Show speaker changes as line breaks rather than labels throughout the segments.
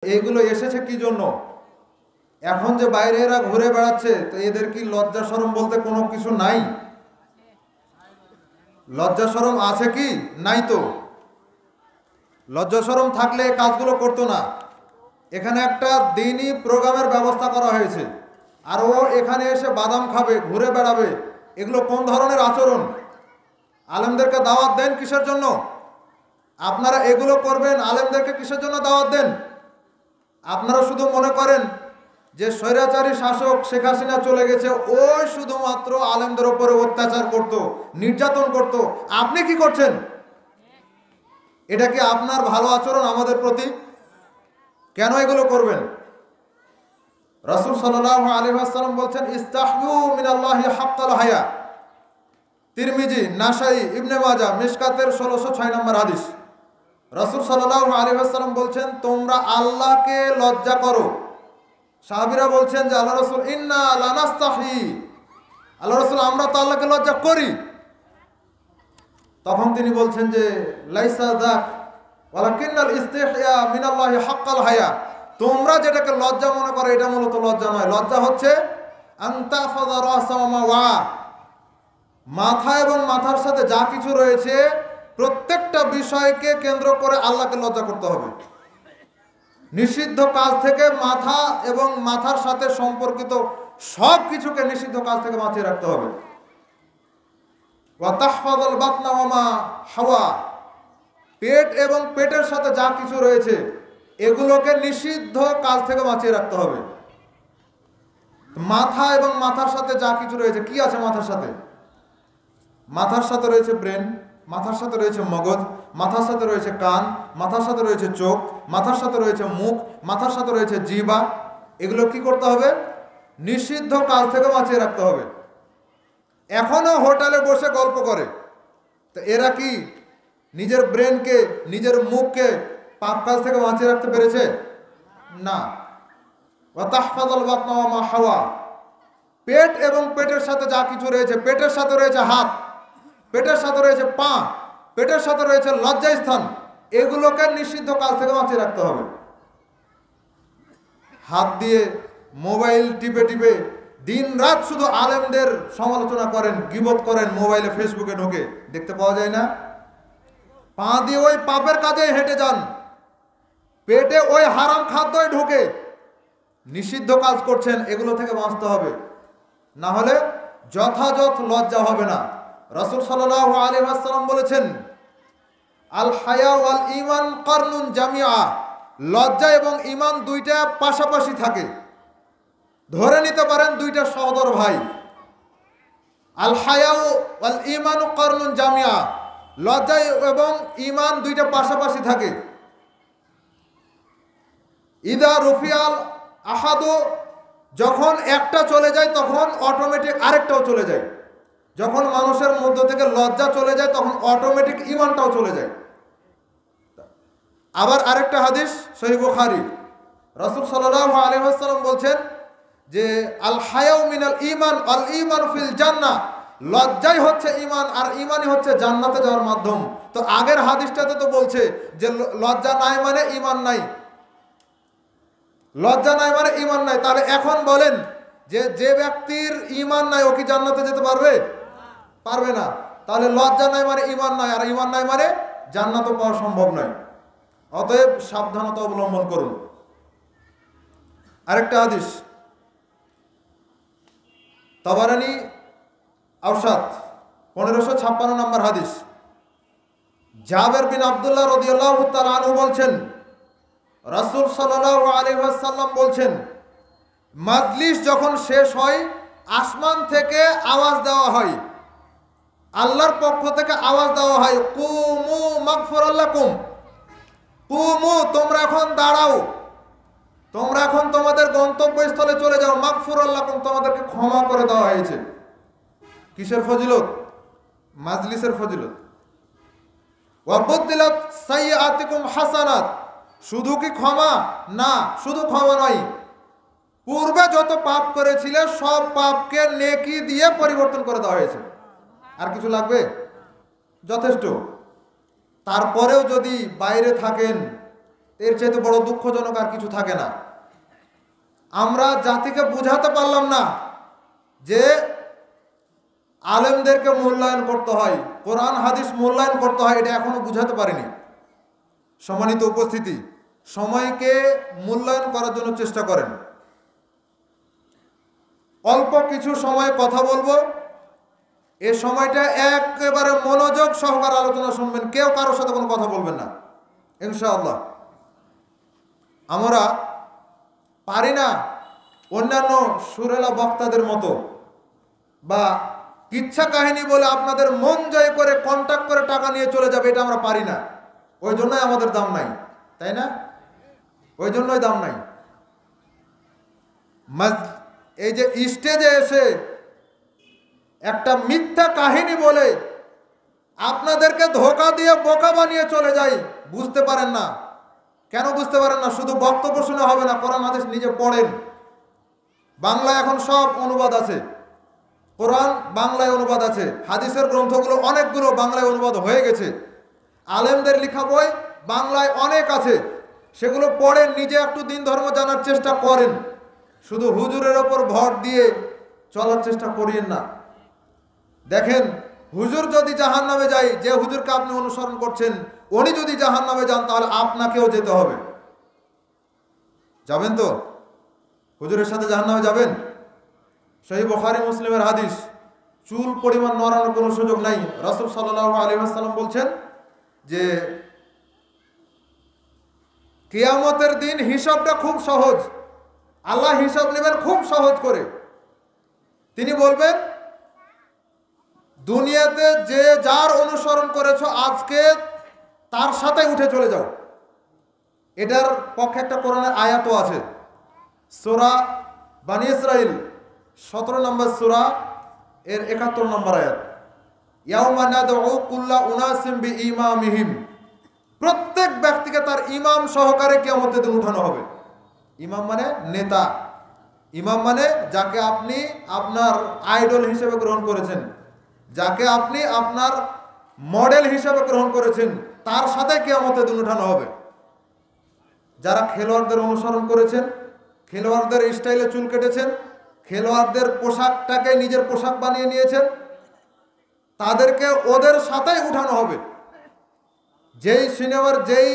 এইগুলো এসেছে কি জন্য? এখন যে বাইরে এরা ঘুরে বেড়াচ্ছে, তো এদের কি লজ্জা শরম বলতে কোনো কিছু নাই? লজ্জা শরম আছে কি? নাই তো। লজ্জা শরম থাকলে এই কাজগুলো করতো না। এখানে একটা দিনই প্রোগ্রামের ব্যবস্থা করা হয়েছে, আর ও এখানে এসে বাদাম খাবে, ঘুরে বেড়াবে। এগুলো কোন ধরনের আচরণ? আলেমদেরকে দাওয়াত দেন কিসের জন্য? আপনারা এগুলো করবেন, আলেমদেরকে কিসের জন্য দাওয়াত দেন? আপনারা শুধু মনে করেন যে স্বৈরাচারী শাসক শেখ হাসিনা চলে গেছে, ওই শুধুমাত্র আলেমদের উপরে অত্যাচার করত, নির্যাতন করত। আপনি কি করছেন? এটা কি আপনার ভালো আচরণ আমাদের প্রতি? কেন এগুলো করবেন? রাসূল সাল্লাল্লাহু আলাইহি ওয়াসাল্লাম বলছেন, ইস্তাহয়ু মিনাল্লাহি হাক্কাল হায়া। তিরমিজি, নাসাই, ইবনে মাজাহ, মিশকাতের 1606 নম্বর হাদিস। রাসূল সাল্লাল্লাহু আলাইহি ওয়াসাল্লাম বলছেন, তোমরা আল্লাহকে লজ্জা করো। সাহাবীরা বলছেন যে আল্লাহ রাসূল, ইন্না লানাস্তাহি, আল্লাহ রাসূল আমরা তো আল্লাহকে লজ্জা করি। তখন তিনি বলছেন যে লাইসা যাক ওয়ালাকিন্নাল ইস্তিহয়া মিনাল্লাহি হাক্কাল হায়া। তোমরা যেটাকে লজ্জা মনে করো, এটা মূলত লজ্জা নয়। লজ্জা হচ্ছে আনতা ফাযা রাসামা ওয়া, মাথা এবং মাথার সাথে যা কিছু রয়েছে প্রত্যেকটা বিষয়কে কেন্দ্র করে আল্লাহকে লজ্জা করতে হবে। নিষিদ্ধ কাজ থেকে মাথা এবং মাথার সাথে সম্পর্কিত সব কিছুকে নিষিদ্ধ কাজ থেকে বাঁচিয়ে রাখতে হবে। ওয়া তাহফাযুল বাতনা ওয়া মা হাওয়া, পেট এবং পেটের সাথে যা কিছু রয়েছে এগুলোকে নিষিদ্ধ কাজ থেকে বাঁচিয়ে রাখতে হবে। মাথা এবং মাথার সাথে যা কিছু রয়েছে, কি আছে মাথার সাথে? মাথার সাথে রয়েছে ব্রেন, মাথার সাথে রয়েছে মগজ, মাথার সাথে রয়েছে কান, মাথার সাথে রয়েছে চোখ, মাথার সাথে রয়েছে মুখ, মাথার সাথে রয়েছে জিহ্বা। এগুলো কি করতে হবে? নিষিদ্ধ কাজ থেকে বাঁচিয়ে রাখতে হবে। এখনো হোটেলে বসে গল্প করে, তো এরা কি নিজের ব্রেনকে, নিজের মুখকে পাপ কাজ থেকে বাঁচিয়ে রাখতে পেরেছে? না। ওয়া তাহফাযুল বাতনা ওয়া মা হাওয়া, পেট এবং পেটের সাথে যা কিছু রয়েছে, পেটের সাথে রয়েছে হাত, পেটের সাথে রয়েছে পা, পেটের সাথে রয়েছে লজ্জাস্থান, এগুলোকে নিষিদ্ধ কাজ থেকে বাঁচিয়ে রাখতে হবে। হাত দিয়ে মোবাইল টিপে টিপে দিন রাত শুধু আলেমদের সমালোচনা করেন, গীবত করেন, মোবাইলে ফেসবুকে ঢোকে, দেখতে পাওয়া যায় না? পা দিয়ে ওই পাপের কাজে হেঁটে যান, পেটে ওই হারাম খাদ্যই ঢোকে, নিষিদ্ধ কাজ করছেন। এগুলো থেকে বাঁচতে হবে, না হলে যথাযথ লজ্জা হবে না। রাসূল সাল্লাল্লাহু আলাইহি ওয়াসাল্লাম বলেছেন, আল হায়া ওয়াল ঈমান কারনুন জামিআ, লজ্জা এবং ঈমান দুইটা পাশাপাশি থাকে। ধরে নিতে পারেন দুইটা সহোদর ভাই। আল হায়া ওয়াল ঈমান কারনুন জামিআ, লজ্জা এবং ঈমান দুইটা পাশাপাশি থাকে। ইদা রুফিয়াল আহাদু, যখন একটা চলে যায় তখন অটোমেটিক আরেকটাও চলে যায়। যখন মানুষের মধ্য থেকে লজ্জা চলে যায় তখন অটোমেটিক ঈমানটাও চলে যায়। আবার আরেকটা হাদিস সহিহ বুখারী, রাসূল সাল্লাল্লাহু আলাইহি ওয়াসাল্লাম বলছেন যে আল হায়াউ মিনাল ঈমান আল ঈমান ফিল জান্নাহ, লজ্জাই হচ্ছে ঈমান আর ঈমানই হচ্ছে জান্নাতে যাওয়ার মাধ্যম। তো আগের হাদিসটাতে তো বলছে যে লজ্জা নাই মানে ঈমান নাই, লজ্জা নাই মানে ঈমান নাই। তাহলে এখন বলেন যে যে ব্যক্তির ঈমান নাই ও কি জান্নাতে যেতে পারবে? পারবে না। তাহলে লজ্জা নাই মানে ঈমান নাই, আর ঈমান নাই মানে জান্নাতও পাওয়া সম্ভব নয়। অতএব সাবধানতা অবলম্বন করুন। আরেকটা হাদিস, তাবারানী আওসাত 1556 নম্বর হাদিস। জাবের বিন আব্দুল্লাহ রাদিয়াল্লাহু তাআলা আনহু বলছেন, রাসূল সাল্লাল্লাহু আলাইহি ওয়াসাল্লাম বলছেন, মাজলিস যখন শেষ হয় আসমান থেকে আওয়াজ দেওয়া হয়, আল্লাহর পক্ষ থেকে আওয়াজ দেওয়া হয়, কুমু মাগফিরাল লাকুম, কুমু তোমরা এখন দাঁড়াও, তোমরা এখন তোমাদের গন্তব্যস্থলে চলে যাও, মাগফিরাল লাকুম তোমাদেরকে ক্ষমা করে দেওয়া হয়েছে। কিসের ফজিলত? মাজলিসের ফজিলত। ওয়া বুদ্দিলাত সাইয়্যাতিকুম হাসানাত, শুধু কি ক্ষমা? না, শুধু ক্ষমা নয়, পূর্বে যত পাপ করেছিলে সব পাপকে নেকি দিয়ে পরিবর্তন করে দেওয়া হয়েছে। আর কিছু লাগবে? যথেষ্ট। তারপরেও যদি বাইরে থাকেন এর চাইতে বড় দুঃখজনক আর কিছু থাকে না। আমরা জাতিকে বুঝাতে পারলাম না যে আলেমদেরকে মূল্যায়ন করতে হয়, কোরআন হাদিস মূল্যায়ন করতে হয়, এটা এখনো বুঝাতে পারিনি। সম্মানিত উপস্থিতি, সময়কে মূল্যায়ন করার জন্য চেষ্টা করেন। অল্প কিছু সময় কথা বলবো, এই সময়টা একেবারে মনোযোগ সহকারে আলোচনা শুনবেন, কেউ কারোর সাথে কোনো কথা বলবেন না ইনশাআল্লাহ। আমরা পারি না অন্যান্য সুরেলা বক্তাদের মতো বা কিচ্ছা কাহিনী বলে আপনাদের মন জয় করে কন্ট্যাক্ট করে টাকা নিয়ে চলে যাবে, এটা আমরা পারি না। ওই জন্যই আমাদের দাম নাই, তাই না? ওই জন্যই দাম নাই। এই যে স্টেজে এসে একটা মিথ্যা কাহিনী বলে আপনাদেরকে ধোঁকা দিয়ে বোকা বানিয়ে চলে যাই, বুঝতে পারেন না। কেন বুঝতে পারেন না? শুধু বক্তব্য শুনে হবে না, কোরআন হাদিস নিজে পড়েন। বাংলায় এখন সব অনুবাদ আছে, কোরআন বাংলায় অনুবাদ আছে, হাদিসের গ্রন্থগুলো অনেকগুলো বাংলায় অনুবাদ হয়ে গেছে, আলেমদের লেখা বই বাংলায় অনেক আছে, সেগুলো পড়েন, নিজে একটু দিন ধর্ম জানার চেষ্টা করেন। শুধু হুজুরের ওপর ভর দিয়ে চলার চেষ্টা করিয়েন না। দেখেন, হুজুর যদি জাহান্নামে যায়, যে হুজুরকে আপনি অনুসরণ করছেন উনি যদি জাহান্নামে যান, তাহলে আপনাকেও যেতে হবে। যাবেন তো? হুজুরের সাথে জাহান্নামে যাবেন? সহিহ বুখারী মুসলিমের হাদিস, চুল পরিমাণ নড়ানোর কোনো সুযোগ নাই। রাসূল সাল্লাল্লাহু আলাইহি ওয়াসাল্লাম বলছেন যে কিয়ামতের দিন হিসাবটা খুব সহজ, আল্লাহ হিসাব নেবেন খুব সহজ করে। তিনি বলবেন, দুনিয়াতে যে যার অনুসরণ করেছো আজকে তার সাথে উঠে চলে যাও। এটার পক্ষে একটা কোরআনের আয়াতও আছে, সূরা বনী ইসরাইল 17 নম্বর সূরা এর 71 নম্বর আয়াত, ইয়াউমা নাদউ কুল্লা উনাসিম বিইমামিহিম। প্রত্যেক ব্যক্তিকে তার ইমাম সহকারে কিয়ামতের দিন উঠানো হবে। ইমাম মানে নেতা, ইমাম মানে যাকে আপনি আপনার আইডল হিসেবে গ্রহণ করেছেন, যাকে আপনি আপনার মডেল হিসেবে গ্রহণ করেছেন, তার সাথে কিয়ামতের দিন উঠানো হবে। যারা খেলোয়াড়দের অনুসরণ করেছেন, খেলোয়াড়দের স্টাইলে চুল কেটেছেন, খেলোয়াড়দের পোশাকটাকে নিজের পোশাক বানিয়ে নিয়েছেন, তাদেরকে ওদের সাথেই উঠানো হবে। যেই সিনেমার যেই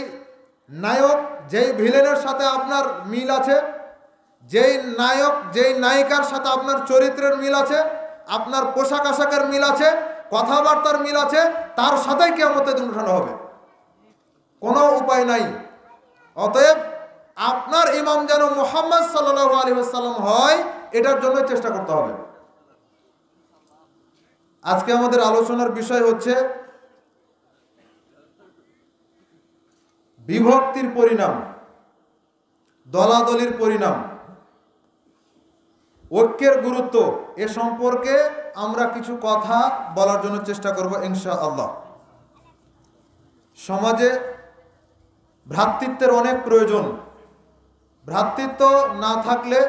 নায়ক যেই ভিলেনের সাথে আপনার মিল আছে, যেই নায়ক যেই নায়িকার সাথে আপনার চরিত্রের মিল আছে, আপনার পোশাক আশাকের মিল আছে, কথাবার্তার মিল আছে, তার সাথেই কিয়ামতের দিন উঠানো হবে। কোনো উপায় নাই। অতএব আপনার ইমাম যেন মুহাম্মদ সাল্লাল্লাহু আলাইহি ওয়াসাল্লাম হয়, এটার জন্য চেষ্টা করতে হবে। আজকে আমাদের আলোচনার বিষয় হচ্ছে বিভক্তির পরিণাম, দলাদলির পরিণাম, ঐক্যের গুরুত্ব। এ সম্পর্কে আমরা কিছু কথা বলার জন্য চেষ্টা করব ইনশাআল্লাহ। সমাজে ভ্রাতৃত্বের অনেক প্রয়োজন। ভ্রাতৃত্ব না থাকলে,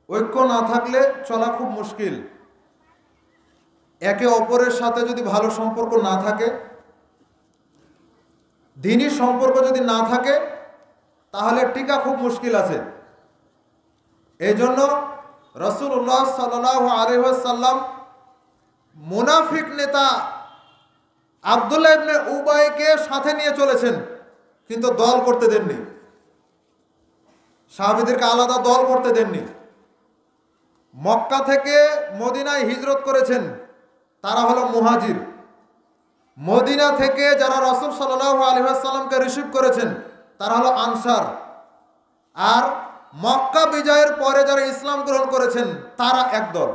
ঐক্য না থাকলে চলা খুব মুশকিল। একে অপরের সাথে যদি ভালো সম্পর্ক না থাকে, দ্বীনি সম্পর্ক যদি না থাকে, তাহলে টিকা খুব মুশকিল আছে। এই জন্য রাসূলুল্লাহ সাল্লাল্লাহু আলাইহি ওয়াসাল্লাম মুনাফিক নেতা আব্দুল্লাহ ইবনে উবাইকে সাথে নিয়ে চলেছেন, কিন্তু দল করতে দেননি, সাহাবীদেরকে আলাদা দল করতে দেননি। মক্কা থেকে মদিনায় হিজরত করেছেন, তারা হলো মুহাজির। মদিনা থেকে যারা রাসূল সাল্লাল্লাহু আলাইহি ওয়াসাল্লামকে রিসিভ করেছেন, তারা হলো আনসার। আর মক্কা বিজয়ের পরে যারা ইসলাম গ্রহণ করেছেন, তারা এক দল।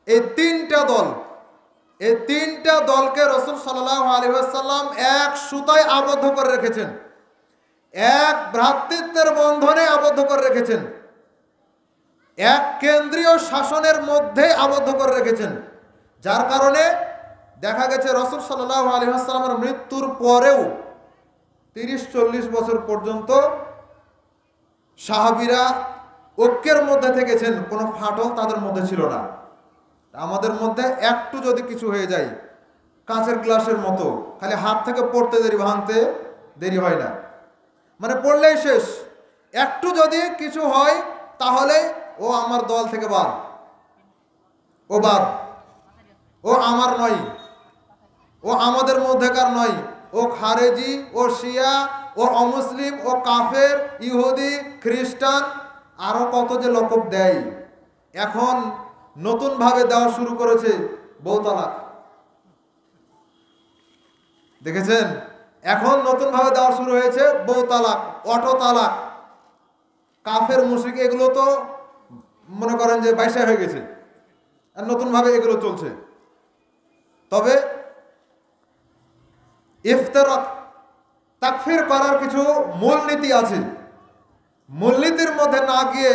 এই তিনটা দলকে রাসূল সাল্লাল্লাহু আলাইহি ওয়াসাল্লাম এক সুতায় আবদ্ধ করে রেখেছেন, এক ভ্রাতৃত্বের বন্ধনে আবদ্ধ করে রেখেছেন, এক কেন্দ্রীয় শাসনের মধ্যে আবদ্ধ করে রেখেছেন। যার কারণে দেখা গেছে রাসূল সাল্লাল্লাহু আলাইহি ওয়াসাল্লামের মৃত্যুর পরেও 30-40 বছর পর্যন্ত সাহাবীরা ঐক্যের মধ্যে থেকেছেন, কোনো ফাটল তাদের মধ্যে ছিল না। আমাদের মধ্যে একটু যদি কিছু হয়ে যায়, কাঁচের গ্লাসের মতো, খালি হাত থেকে পড়তে দেরি, ভাঙতে দেরি হয় না। মানে পড়লেই শেষ। একটু যদি কিছু হয় তাহলে ও আমার দল থেকে বাদ, ও বাদ, ও আমার নয়, ও আমাদের মধ্যেকার নয়, ও খারেজি, ও শিয়া, ও অমুসলিম, ও কাফের, ইহুদি, খ্রিস্টান, আরো কত যে লকব দেয়। এখন নতুনভাবে দেওয়া শুরু করেছে বউ তালাক, দেখেছেন? এখন নতুনভাবে দেওয়া শুরু হয়েছে বউ তালাক, অটো তালাক। কাফের মুশরিক এগুলো তো মনে করেন যে বাইশা হয়ে গেছে, আর নতুনভাবে এগুলো চলছে। তবে ইফতারাক তাকফির করার কিছু মূলনীতি আছে। মূলনীতির মধ্যে না গিয়ে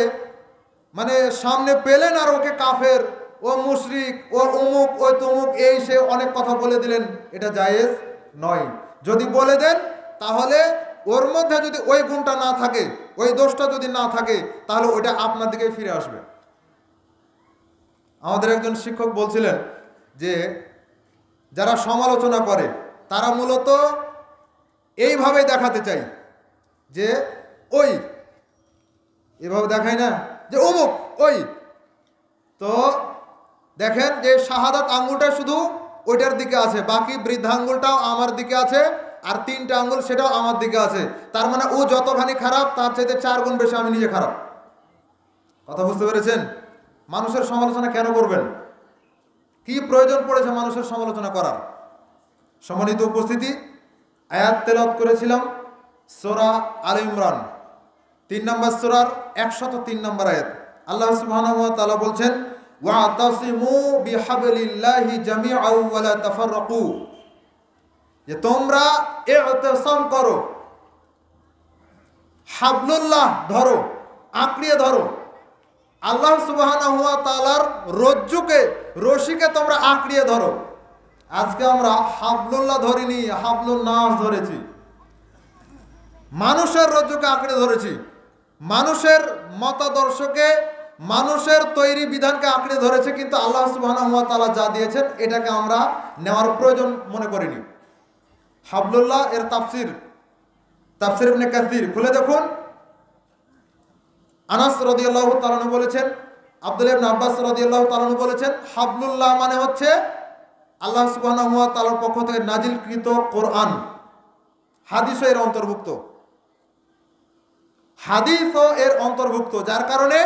মানে সামনে পেলেন আর ওকে কাফের, ও মুশরিক, ও অমুক, ও তমুক, এই সে অনেক কথা বলে দিলেন, এটা জায়েজ নয়। যদি বলে দেন তাহলে ওর মধ্যে যদি ওই গুণটা না থাকে, ওই দোষটা যদি না থাকে, তাহলে ওইটা আপনার দিকে ফিরে আসবে। আমাদের একজন শিক্ষক বলছিলেন যে যারা সমালোচনা করে তারা মূলত এইভাবে দেখাতে চাই যে ওই, এভাবে দেখায় না যে অমুক ওই। তো দেখেন যে শাহাদাত আঙ্গুলটা শুধু ওইটার দিকে আছে, বাকি বৃদ্ধাঙ্গুলটাও আমার দিকে আছে, আর 3টা আঙ্গুল সেটাও আমার দিকে আছে। তার মানে ও যতখানি খারাপ তার চাইতে 4 গুণ বেশি আমি নিজে খারাপ। কথা বুঝতে পেরেছেন? মানুষের সমালোচনা কেন করবেন? কি প্রয়োজন পড়েছে মানুষের সমালোচনা করার? সম্মানিত উপস্থিতি, আয়াত তেলাওয়াত করেছিলাম সূরা আলে ইমরান 3 নম্বর সূরার 103 নম্বর আয়াত। আল্লাহ সুবহানাহু ওয়া তাআলা বলছেন, ওয়াতাসিমু বিহাবলিল্লাহি জামিআন ওয়া লা তাফাররাকু, যে তোমরা ইতিসাম করো, হাবলুল্লাহ ধরো, আঁকড়িয়ে ধরো। আল্লাহ সুবহানাহু ওয়া তাআলার রজ্জুকে, রশিকে তোমরা আঁকড়িয়ে ধরো। আজকে আমরা হাবলুল্লাহ ধরিনি, হাবলুন নাস ধরেছি। মানুষের রজ্জুকে আঁকড়ে ধরেছি, মানুষের মতাদর্শকে, মানুষের তৈরি বিধানকে আঁকড়ে ধরেছে, কিন্তু আল্লাহ সুবহানাহু ওয়া তাআলা যা দিয়েছেন এটাকে আমরা নেওয়ার প্রয়োজন মনে করিনি। হাবলুল্লাহ এর তাফসির, তাফসির ইবনে কাসির খুলে দেখুন। আনাস রাদিয়াল্লাহু তাআলা আনহু বলেছেন, আব্দুল্লাহ ইবনে আব্বাস রাদিয়াল্লাহু তাআলা আনহু বলেছেন, হাবলুল্লাহ মানে হচ্ছে আল্লাহ সুবহানাহু ওয়া তাআলার পক্ষ থেকে নাজিলকৃত কোরআন। হাদিসও এর অন্তর্ভুক্ত, হাদিসও এর অন্তর্ভুক্ত। যার কারণে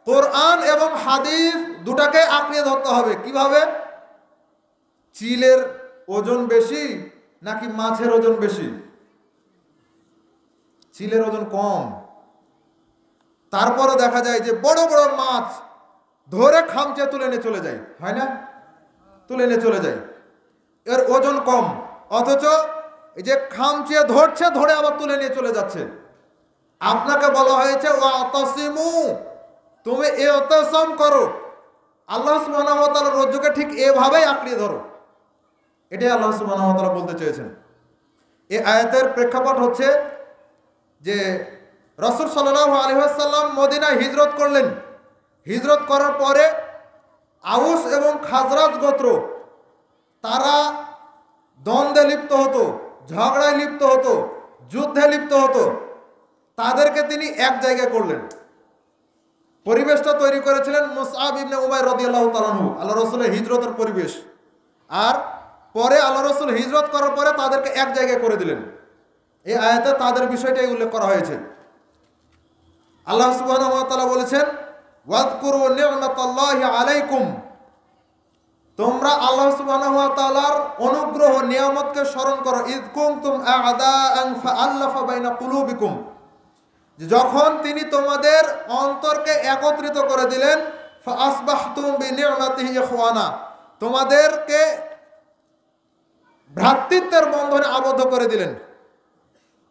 কোরআন এবং হাদিস দুটাকে আঁকড়িয়ে ধরতে হবে। কিভাবে? চিলের ওজন বেশি নাকি মাছের ওজন বেশি? চিলের ওজন কম, তারপরে দেখা যায় যে বড় বড় মাছ ধরে খামচে তুলে নিয়ে চলে যায়, হয় না? তুলে নিয়ে চলে যায়, এর ওজন কম, অথচ এই যে খামচে ধরছে, ধরে আবার তুলে নিয়ে চলে যাচ্ছে। আপনাকে বলা হয়েছে ওয়াতাসিমু, তুমি ইতিসাম করো, আল্লাহ সুবহানাহু ওয়া তাআলার রজ্জুকে ঠিক এভাবেই আঁকড়িয়ে ধরো। এটাই আল্লাহ সুবহানাহু ওয়া তাআলা বলতে চেয়েছেন। এই আয়াতের প্রেক্ষাপট হচ্ছে যে রাসূল সাল্লাল্লাহু আলাইহি ওয়াসাল্লাম মদিনায় হিজরত করলেন। হিজরত করার পরে আউস এবং খাজরাজ গোত্র তারা দ্বন্দ্বে লিপ্ত হতো, ঝগড়ায় লিপ্ত হতো, যুদ্ধে লিপ্ত হতো। তাদেরকে তিনি এক জায়গায় করলেন। পরিবেশটা তৈরি করেছিলেন মুসআব ইবনে উমাইর রাদিয়াল্লাহু তাআলা আনহু, আল্লাহ রাসূলের হিজরতের পরিবেশ। আর পরে আল্লাহ রাসূল হিজরত করার পরে তাদেরকে এক জায়গায় করে দিলেন। এই আয়াতে তাদের বিষয়টাই উল্লেখ করা হয়েছে। আল্লাহ সুবহানাহু ওয়া তাআলা বলেছেন, ওয়াযকুরু নি'মাতাল্লাহি আলাইকুম, তোমরা আল্লাহ সুবহানাহু ওয়া তাআলার অনুগ্রহ নিয়ামতকে স্মরণ করো। ইয কুনতুম আ'দাআন ফাআল্লাফা বাইনা কুলুবিকুম, যখন তিনি তোমাদের অন্তরকে একত্রিত করে দিলেন। ফাআসবাহতুম বিনি'মাতিহি ইখওয়ানা, তোমাদেরকে ভ্রাতৃত্বের বন্ধনে আবদ্ধ করে দিলেন।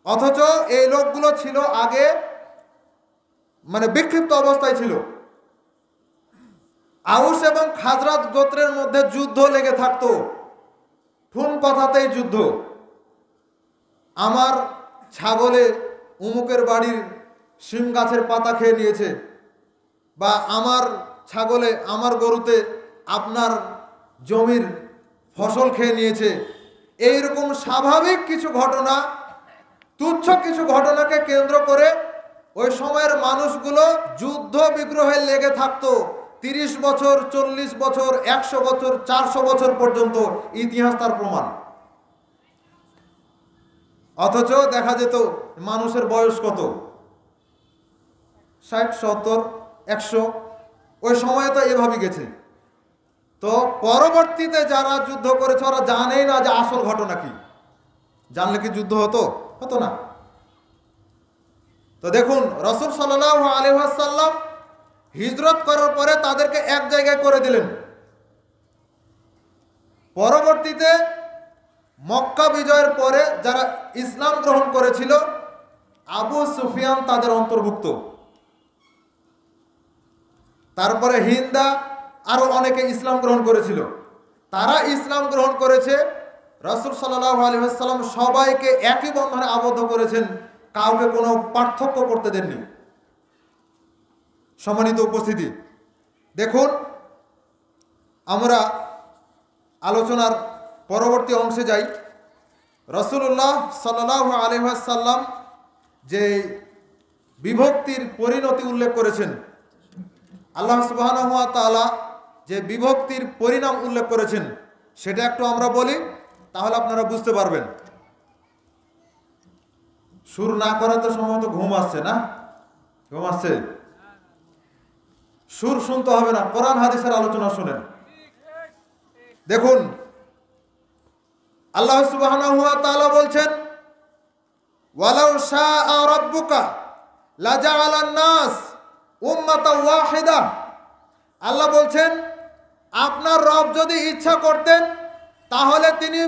অথচ এই লোকগুলো ছিল আগে মানে বিক্ষিপ্ত অবস্থায় ছিল। আউস এবং খাজরাজ গোত্রের মধ্যে যুদ্ধ লেগে থাকতো, ঠুন কথাতেই যুদ্ধ। আমার ছাগলে উমুকের বাড়ির শিম গাছের পাতা খেয়ে নিয়েছে, বা আমার ছাগলে, আমার গরুতে আপনার জমির ফসল খেয়ে নিয়েছে। এইরকম স্বাভাবিক কিছু ঘটনা তুচ্ছ কিছু ঘটনাকে কেন্দ্র করে ওই সময়ের মানুষগুলো যুদ্ধ বিগ্রহে লেগে থাকতো 30 বছর, 40 বছর, 100 বছর, 400 বছর পর্যন্ত। ইতিহাস তার প্রমাণ। অথচ দেখা যেত মানুষের বয়স কত, 60, 70, 100। ওই সময়ে তো এভাবে গেছে। তো পরবর্তীতে যারা যুদ্ধ করেছে ওরা জানেই না যে আসল ঘটনা কি। জানলে কি যুদ্ধ হতো? হতো না। তো দেখুন, রাসূল সাল্লাল্লাহু আলাইহি ওয়াসাল্লাম হিজরত করার পরে তাদেরকে এক জায়গায় করে দিলেন। পরবর্তীতে মক্কা বিজয়ের পরে যারা ইসলাম গ্রহণ করেছিল, আবু সুফিয়ান তাদের অন্তর্ভুক্ত। তারপরে হিন্দা, আরো অনেকে ইসলাম গ্রহণ করেছিল। তারা ইসলাম গ্রহণ করেছে। রাসূল সাল্লাল্লাহু আলাইহি ওয়াসাল্লাম সবাইকে একই বন্ধনে আবদ্ধ করেছেন, কাউকে কোনো পার্থক্য করতে দেননি। সম্মানিত উপস্থিতি, দেখুন আমরা আলোচনার পরবর্তী অংশে যাই। রাসূলুল্লাহ সাল্লাল্লাহু আলাইহি ওয়াসাল্লাম যে বিভক্তির পরিণতি উল্লেখ করেছেন, আল্লাহ সুবহানাহু ওয়া তাআলা যে বিভক্তির পরিণাম উল্লেখ করেছেন, সেটা একটু আমরা বলি, তাহলে আপনারা বুঝতে পারবেন। সুর না করাতে সম্ভবত ঘুম আসছে না? ঘুম আসছে? সুর শুনতে হবে না, কোরআন হাদিসের আলোচনা শুনেন। দেখুন, আল্লাহ সুবহানাহু ওয়া তাআলা বলছেন, ওয়ালাউ শাআ রাব্বুকা লাজাআলান নাস উম্মাতান ওয়াহিদা। আল্লাহ বলছেন, আপনার রব যদি ইচ্ছা করতেন তাহলে তিনি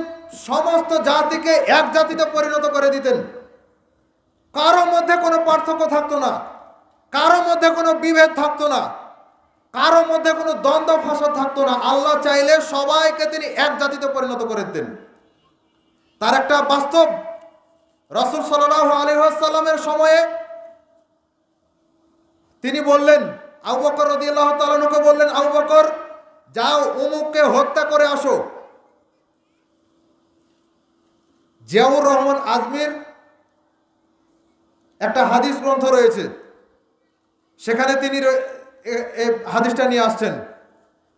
সমস্ত জাতিকে এক জাতিতে পরিণত করে দিতেন। কারো মধ্যে কোনো পার্থক্য থাকতো না, কারো মধ্যে কোনো বিভেদ থাকতো না, কারো মধ্যে কোনো দ্বন্দ্ব ফাসাদ থাকতো না। আল্লাহ চাইলে সবাইকে তিনি এক জাতিতে পরিণত করে দিতেন। তার একটা বাস্তব, রাসূল সাল্লাল্লাহু আলাইহি ওয়াসাল্লামের সময়ে তিনি বললেন, আবু বকর রাদিয়াল্লাহু তাআলা আনহুকে বললেন, আবু বকর যাও অমুককে হত্যা করে আসো। জিয়াউর রহমান আজমির একটা হাদিস গ্রন্থ রয়েছে, সেখানে তিনি হাদিসটা নিয়ে আসছেন।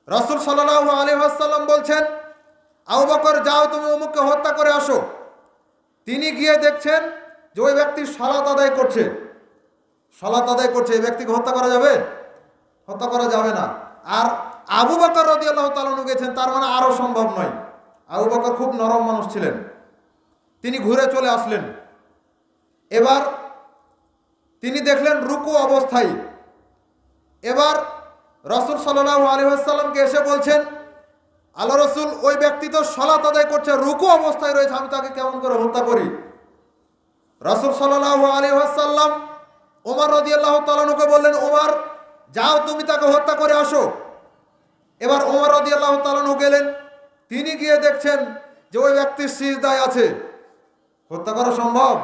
রাসূল সাল্লাল্লাহু আলাইহি ওয়াসাল্লাম বলছেন, আবু বকর যাও তুমি অমুককে হত্যা করে আসো। তিনি গিয়ে দেখছেন যে ওই ব্যক্তি সালাত আদায় করছে। সালাত আদায় করছে, এই ব্যক্তিকে হত্যা করা যাবে? হত্যা করা যাবে না। আর আবু বকর রাদিয়াল্লাহু তাআলা আনহু গেছেন, তার মানে আরো সম্ভব নয়। আবু বকর খুব নরম মানুষ ছিলেন, তিনি ঘুরে চলে আসলেন। এবার তিনি দেখলেন রুকু অবস্থায়। এবার রাসূল সাল্লাল্লাহু আলাইহি ওয়াসাল্লামকে এসে বলছেন, আল্লাহ রাসূল ওই ব্যক্তি তো সালাত আদায় করছে, রুকু অবস্থায় রয়েছে, আমি তাকে কেমন করে হত্যা করি? রাসূল সাল্লাল্লাহু আলাইহি ওয়াসাল্লাম ওমর রাদিয়াল্লাহু তাআলা আনহুকে বললেন, ওমর যাও তুমি তাকে হত্যা করে আসো। এবার ওমর রাদিয়াল্লাহু তাআলা আনহু গেলেন, তিনি গিয়ে দেখছেন যে ওই ব্যক্তি সিজদায় আছে। হত্যা করা সম্ভব?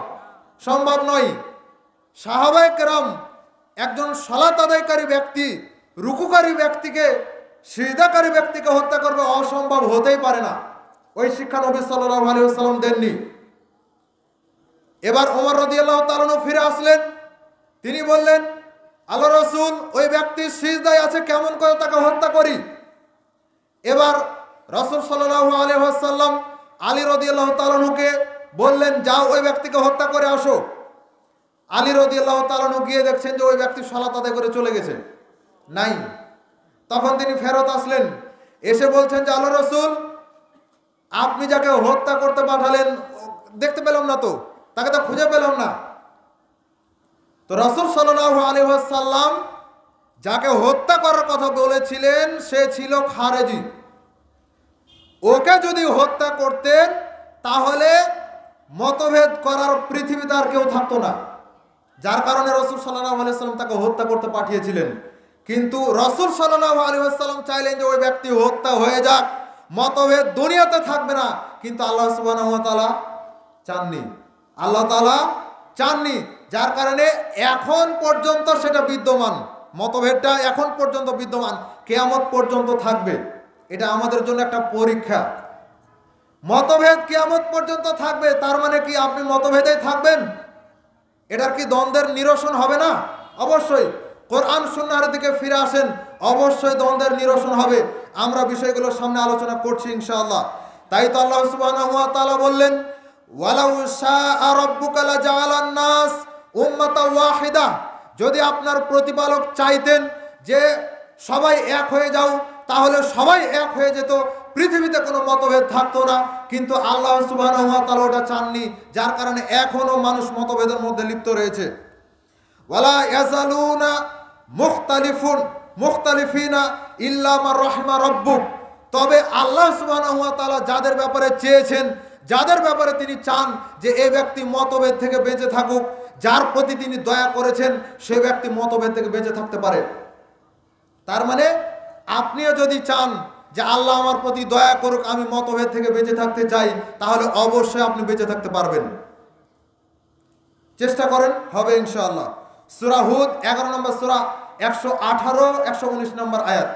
সম্ভব নয়। সাহাবায়ে কেরাম একজন সালাত আদায়কারী ব্যক্তি রুকুকারী ব্যক্তিকে, সিজদাকারী ব্যক্তিকে হত্যা করবে, অসম্ভব হতেই পারে না। ওই শিক্ষা নবী সাল্লাল্লাহু আলাইহি ওয়াসাল্লাম দেননি। এবার ওমর রাদিয়াল্লাহু তাআলা আনহু ফিরে আসলেন, তিনি বললেন, আল্লাহ রাসূল ওই ব্যক্তি সিজদায় আছে, কেমন করে তাকে হত্যা করি? এবার রাসূল সাল্লাল্লাহু আলাইহি ওয়াসাল্লাম আলী রাদিয়াল্লাহু তাআলা আনহুকে বললেন, যাও ওই ব্যক্তিকে হত্যা করে আসো। আলী রাদিয়াল্লাহু তাআলা আনহু গিয়ে দেখছেন যে ওই ব্যক্তি সালাত আদায় করে চলে গেছে, নাই। তখন তিনি ফেরত আসলেন, এসে বলছেন যে আল্লাহ রাসূল আপনি যাকে হত্যা করতে পাঠালেন দেখতে পেলাম না, তো তাকে তো খুঁজে পেলাম না। তো রাসূল সাল্লাল্লাহু আলাইহি ওয়াসাল্লাম যাকে হত্যা করার কথা বলেছিলেন সে ছিল খারেজি। ওকে যদি হত্যা করতেন তাহলে মতভেদ করার পৃথিবীতে আর কেউ থাকতো না, যার কারণে রাসূল সাল্লাল্লাহু আলাইহি ওয়াসাল্লাম তাকে হত্যা করতে পাঠিয়েছিলেন। কিন্তু রাসূল সাল্লাল্লাহু আলাইহি ওয়াসাল্লাম চাইলেন যে ওই ব্যক্তি হত্যা হয়ে যাক, মতভেদ দুনিয়াতে থাকবে না, কিন্তু আল্লাহ সুবহানাহু ওয়া তাআলা চাননি। আল্লাহ তাআলা চাননি, যার কারণে এখন পর্যন্ত সেটা বিদ্যমান। মতভেদটা এখন পর্যন্ত বিদ্যমান, কিয়ামত পর্যন্ত থাকবে। এটা আমাদের জন্য একটা পরীক্ষা। মতভেদ কিয়ামত পর্যন্ত থাকবে, তার মানে কি আপনি মতভেদেই থাকবেন? এটার কি দ্বন্দ্বের নিরসন হবে না? অবশ্যই। কোরআন সুন্নাহর দিকে ফিরে আসেন, অবশ্যই দ্বন্দ্বের নিরসন হবে। আমরা বিষয়গুলোর সামনে আলোচনা করছি ইনশাআল্লাহ। তাই তো আল্লাহ সুবহানাহু ওয়া তাআলা বললেন, ওয়ালাউ শাআ রাব্বুকা লাজাআলান নাস উম্মাতান ওয়াহিদা, যদি আপনার প্রতিপালক চাইতেন যে সবাই এক হয়ে যাও, তাহলে সবাই এক হয়ে যেত, পৃথিবীতে কোনো মতভেদ থাকতো না। কিন্তু আল্লাহ সুবহানাহু ওয়া তাআলা ওটা চাননি, যার কারণে এখনো মানুষ মতভেদের মধ্যে লিপ্ত রয়েছে। ওয়ালা ইয়াজালুনা মুখতালিফিনা ইল্লা মা রাহিমা রাব্বুক, তবে আল্লাহ সুবহানাহু ওয়া তাআলা যাদের ব্যাপারে চেয়েছেন, যাদের ব্যাপারে তিনি চান যে এই ব্যক্তি মতভেদ থেকে বেঁচে থাকুক, যার প্রতি তিনি দয়া করেছেন, সেই ব্যক্তি মতভেদ থেকে বেঁচে থাকতে পারে। তার মানে আপনিও যদি চান যে আল্লাহ আমার প্রতি দয়া করুক, আমি মতভেদ থেকে বেঁচে থাকতে চাই, তাহলে অবশ্যই আপনি বেঁচে থাকতে পারবেন। চেষ্টা করেন, হবে ইনশাআল্লাহ। সূরা হুদ 11 নম্বর সূরা 118 119 নম্বর আয়াত।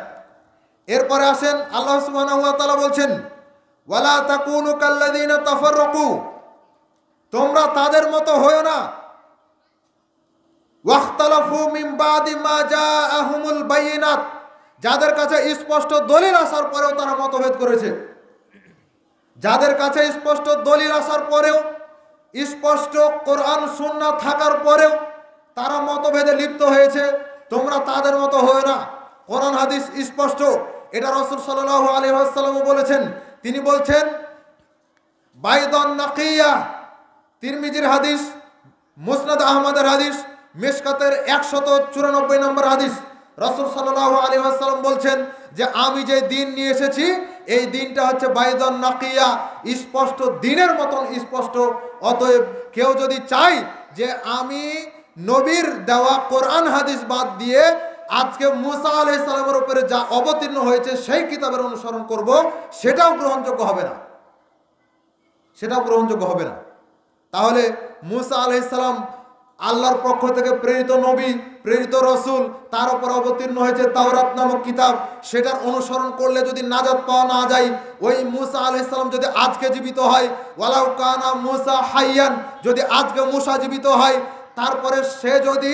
এরপরে আসেন আল্লাহ সুবহানাহু ওয়া তাআলা বলছেন, ওয়ালা তাকুনু কাল্লাযীনা তাফাররাকু, তোমরা তাদের মতো হয়ো না, ওয়াখতালাফু মিন বাদি মা জাআহুমুল বাইয়িনাত, যাদের কাছে স্পষ্ট দলিল আসার পরেও তারা মতভেদ করেছে। যাদের কাছে স্পষ্ট দলিল আসার পরেও, স্পষ্ট কোরআন সুন্নাহ থাকার পরেও তারা মতভেদে লিপ্ত হয়েছে, তোমরা তাদের মতো হয়ো না। কোরআন হাদিস স্পষ্ট, এটা রাসূল সাল্লাল্লাহু আলাইহি ওয়াসাল্লাম বলেছেন। তিনি বলছেন, বাইদান নাকিয়া, তিরমিজির হাদিস, মুসনাদ আহমদের হাদিস, মিশকাতের 194 নম্বর হাদিস। রাসূল সাল্লাল্লাহু আলাইহি ওয়াসাল্লাম বলছেন যে আমি যে দিন নিয়ে এসেছি, এই দিনটা হচ্ছে বাইদান নাকিয়া, স্পষ্ট দিনের মতন স্পষ্ট। অতএব কেউ যদি চায় যে আমি নবীর দেওয়া কোরআন হাদিস বাদ দিয়ে আজকে মুসা আলাইহিস সালামের উপরে যা অবতীর্ণ হয়েছে সেই কিতাবের অনুসরণ করব, সেটাও গ্রহণযোগ্য হবে না, সেটাও গ্রহণযোগ্য হবে না। তাহলে মুসা আলাইহিস সালাম আল্লাহর পক্ষ থেকে প্রেরিত নবী, প্রেরিত রসুল, তার উপর অবতীর্ণ হয়েছে তাওরাত নামক কিতাব, সেটার অনুসরণ করলে যদি নাজাত পাওয়া না যায়, ওই মুসা আলাইহিস সালাম যদি আজকে জীবিত হয়, ওয়ালাউ কানা মুসা হাইয়ান, যদি আজকে মুসা জীবিত হয়, তারপরে সে যদি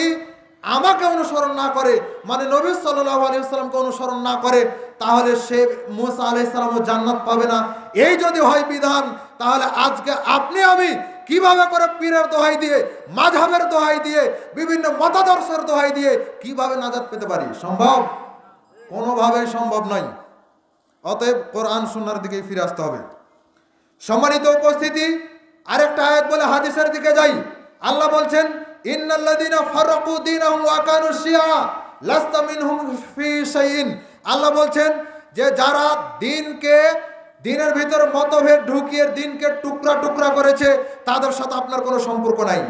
আমাকে অনুসরণ না করে, মানে নবী সাল্লাল্লাহু আলাইহি ওয়াসাল্লামকে অনুসরণ না করে, তাহলে সে মুসা আলাইহিস সালামও জান্নাত পাবে না। এই যদি হয় বিধান, তাহলে আজকে আপনি আমি কিভাবে করে পীরের দোহাই দিয়ে, মাযহাবের দোহাই দিয়ে, বিভিন্ন মতাদর্শের দোহাই দিয়ে কিভাবে নাজাত পেতে পারি? সম্ভব? কোনোভাবেই সম্ভব নয়। অতএব কোরআন সুন্নাহর দিকে ফিরে আসতে হবে। সম্মানিত উপস্থিতি, আরেকটা আয়াত বলে হাদিসের দিকে যাই। আল্লাহ বলছেন, ইন্নাল্লাযীনা ফারাকু দীনাহুম ওয়া কানু শিয়া লাস্তা মিনহুম ফি শাইইন। আল্লাহ বলছেন যে যারা দিনের ভিতর মতভেদ ঢুকিয়ে দিনকে টুকরা টুকরা করেছে, তাদের সাথে আপনার কোনো সম্পর্ক নাই।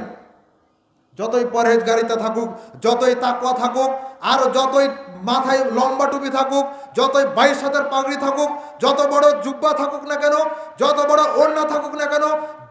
যতই পরহেজগারিতা থাকুক, যতই তাকওয়া থাকুক, আর যতই মাথায় লম্বা টুপি থাকুক, যতই 22 হাতের পাগড়ি থাকুক, যত বড় জুব্বা থাকুক না কেন, যত বড় ওড়না থাকুক না কেন,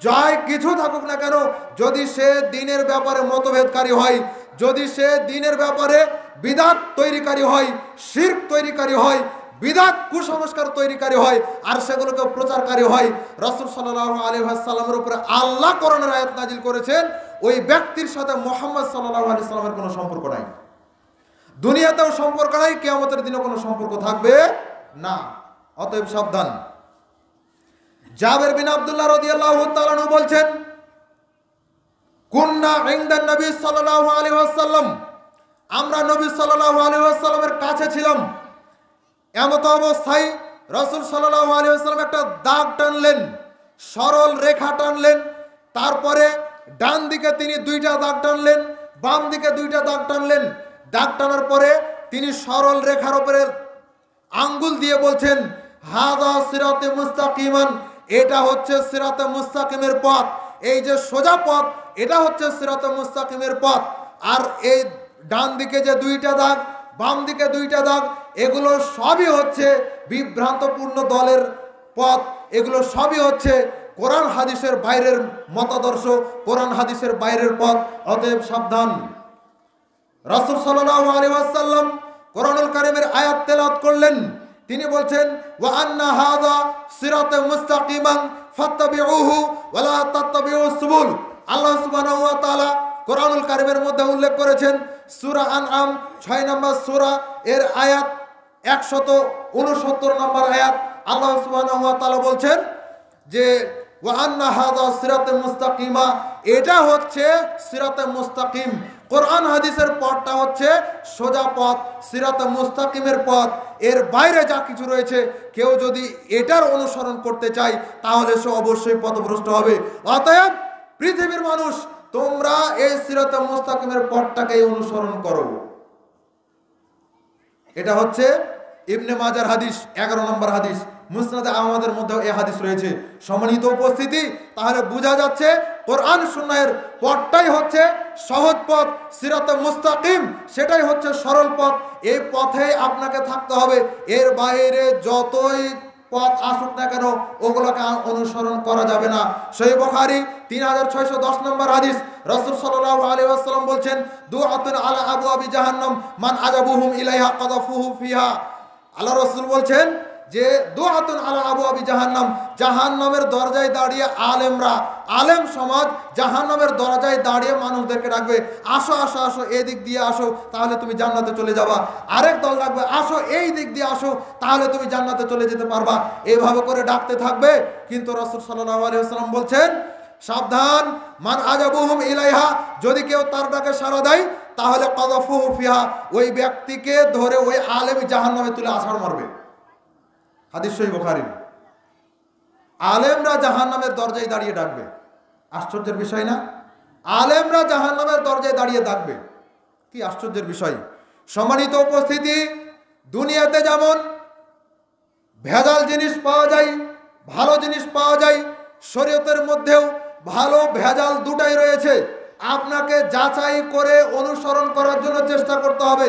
যাই কিছু থাকুক না কেন, যদি সে দিনের ব্যাপারে মতভেদকারী হয়, যদি সে দিনের ব্যাপারে বিদআত তৈরিকারী হয়, শিরক তৈরিকারী হয়, বিদআত কুসংস্কার তৈরিকারী হয়, আর সেগুলোকে প্রচারকারী হয়, রাসূল সাল্লাল্লাহু আলাইহি ওয়াসাল্লামের উপরে আল্লাহ কোরআনের আয়াত নাজিল করেছেন, ওই ব্যক্তির সাথে মুহাম্মদ সাল্লাল্লাহু আলাইহি ওয়াসাল্লামের কোনো সম্পর্ক নাই। দুনিয়াতেও সম্পর্ক নাই, কিয়ামতের দিনে কোনো সম্পর্ক থাকবে না। অতএব সাবধান। জাবের বিন আব্দুল্লাহ রাদিয়াল্লাহু তাআলা আনহু বলছেন, কুন্না ইনদান নবী সাল্লাল্লাহু আলাইহি ওয়াসাল্লাম, আমরা নবী সাল্লাল্লাহু আলাইহি ওয়াসাল্লামের কাছে ছিলাম। এমত অবস্থায় রাসূল সাল্লাল্লাহু আলাইহি ওয়াসাল্লাম একটা দাগ টানলেন, সরল রেখা টানলেন, তারপরে ডান দিকে তিনি 2টা দাগ টানলেন, বাম দিকে 2টা দাগ টানলেন। দাগ টানার পরে তিনি সরল রেখার উপরে আঙ্গুল দিয়ে বলছেন, হাযা সিরাতে মুস্তাকিমান, এটা হচ্ছে সিরাতে মুস্তাকিমের পথ, এই যে সোজা পথ, এটা হচ্ছে সিরাতে মুস্তাকিমের পথ। আর এই ডান দিকে যে 2টা দাগ, বাম দিকে 2টা দাগ, এগুলো সবই হচ্ছে বিভ্রান্তপূর্ণ দলের পথ, এগুলো সবই হচ্ছে কোরআন হাদিসের বাইরের মতাদর্শ, কোরআন হাদিসের বাইরের পথ। অতএব সাবধান। রাসূল সাল্লাল্লাহু আলাইহি ওয়াসাল্লাম কোরআনুল কারীমের আয়াত তেলাওয়াত করলেন। তিনি বলছেন, ওয়া আন্না হাযা সিরাতে মুস্তাকিমান, ফাত্তাবিউহু ওয়ালা তাত্তাবিউস সুবুল। আল্লাহ সুবহানাহু ওয়া তাআলা কোরআনুল কারীমের মধ্যে উল্লেখ করেছেন, সূরা আনআম 6 নম্বর সূরা এর আয়াত 169 নম্বর আয়াত। আল্লাহ সুবহানাহু ওয়া তাআলা বলছেন যে ওয়া আন্না হাযা সিরাতে মুস্তাকিমা, এটা হচ্ছে সিরাতে মুস্তাকিম। কোরআন হাদিসের পথটা হচ্ছে সোজা পথ, সিরাতে মুস্তাকিমের পথ। এর বাইরে যা কিছু রয়েছে, কেউ যদি এটার অনুসরণ করতে চায় তাহলে সে অবশ্যই পথভ্রষ্ট হবে। অতএব পৃথিবীর মানুষ, তোমরা এই সিরাতে মুস্তাকিমের পথটাকে অনুসরণ করো। এটা হচ্ছে ইবনে মাজার হাদিস, 11 নম্বর হাদিস। মুসনাদে আহমদের মধ্যেও এই হাদিস রয়েছে। সম্মানিত উপস্থিতি, তাহলে বোঝা যাচ্ছে কোরআন সুন্নাহের পথটাই হচ্ছে সহজ পথ, সিরাতে মুস্তাকিম, সেটাই হচ্ছে সরল পথ। এই পথে আপনাকে থাকতে হবে। এর বাইরে যতই পথ আসুক না কেন, ওগুলোকে অনুসরণ করা যাবে না। সহিহ বুখারী 3610 নম্বর হাদিস, রাসূল সাল্লাল্লাহু আলাইহি ওয়াসাল্লাম বলছেন, দুআতুন আলা আবওয়াবি জাহান্নাম মান আজাবুহুম ইলাইহা কাযাফুহু ফিহা। আল্লাহ রাসূল বলছেন যে দুআতুন আলা আবওয়াবি জাহান্নাম, জাহান্নামের দরজায় দাঁড়িয়ে আলেমরা, আলেম সমাজ জাহান্নামের দরজায় দাঁড়িয়ে মানুষদেরকে ডাকবে, আসো আসো আসো, এই দিক দিয়ে আসো, তাহলে তুমি জান্নাতে চলে যাবা। আরেক দল ডাকবে, আসো এই দিক দিয়ে আসো, তাহলে তুমি জান্নাতে চলে যেতে পারবা। এইভাবে করে ডাকতে থাকবে। কিন্তু রাসূল সাল্লাল্লাহু আলাইহি ওয়াসাল্লাম বলছেন, সাবধান, মান আজাবুহুম ইলাইহা, যদি কেউ তার ডাকে সাড়া দেয় তাহলে কাযাফুহু ফিহা, ওই ব্যক্তিকে ধরে ওই আলেম জাহান্নামে তুলে আছাড় মারবে। হাদিস সহিহ বুখারী। আলেমরা জাহান্নামের দরজায় দাঁড়িয়ে ডাকবে। আশ্চর্যের বিষয় না? আলেমরা জাহান্নামের দরজায় দাঁড়িয়ে ডাকবে, কি আশ্চর্যের বিষয়। সম্মানিত উপস্থিতি, দুনিয়াতে যেমন ভেজাল জিনিস পাওয়া যায়, ভালো জিনিস পাওয়া যায়, শরীয়তের মধ্যেও ভালো ভেজাল দুটাই রয়েছে। আপনাকে যাচাই করে অনুসরণ করার জন্য চেষ্টা করতে হবে।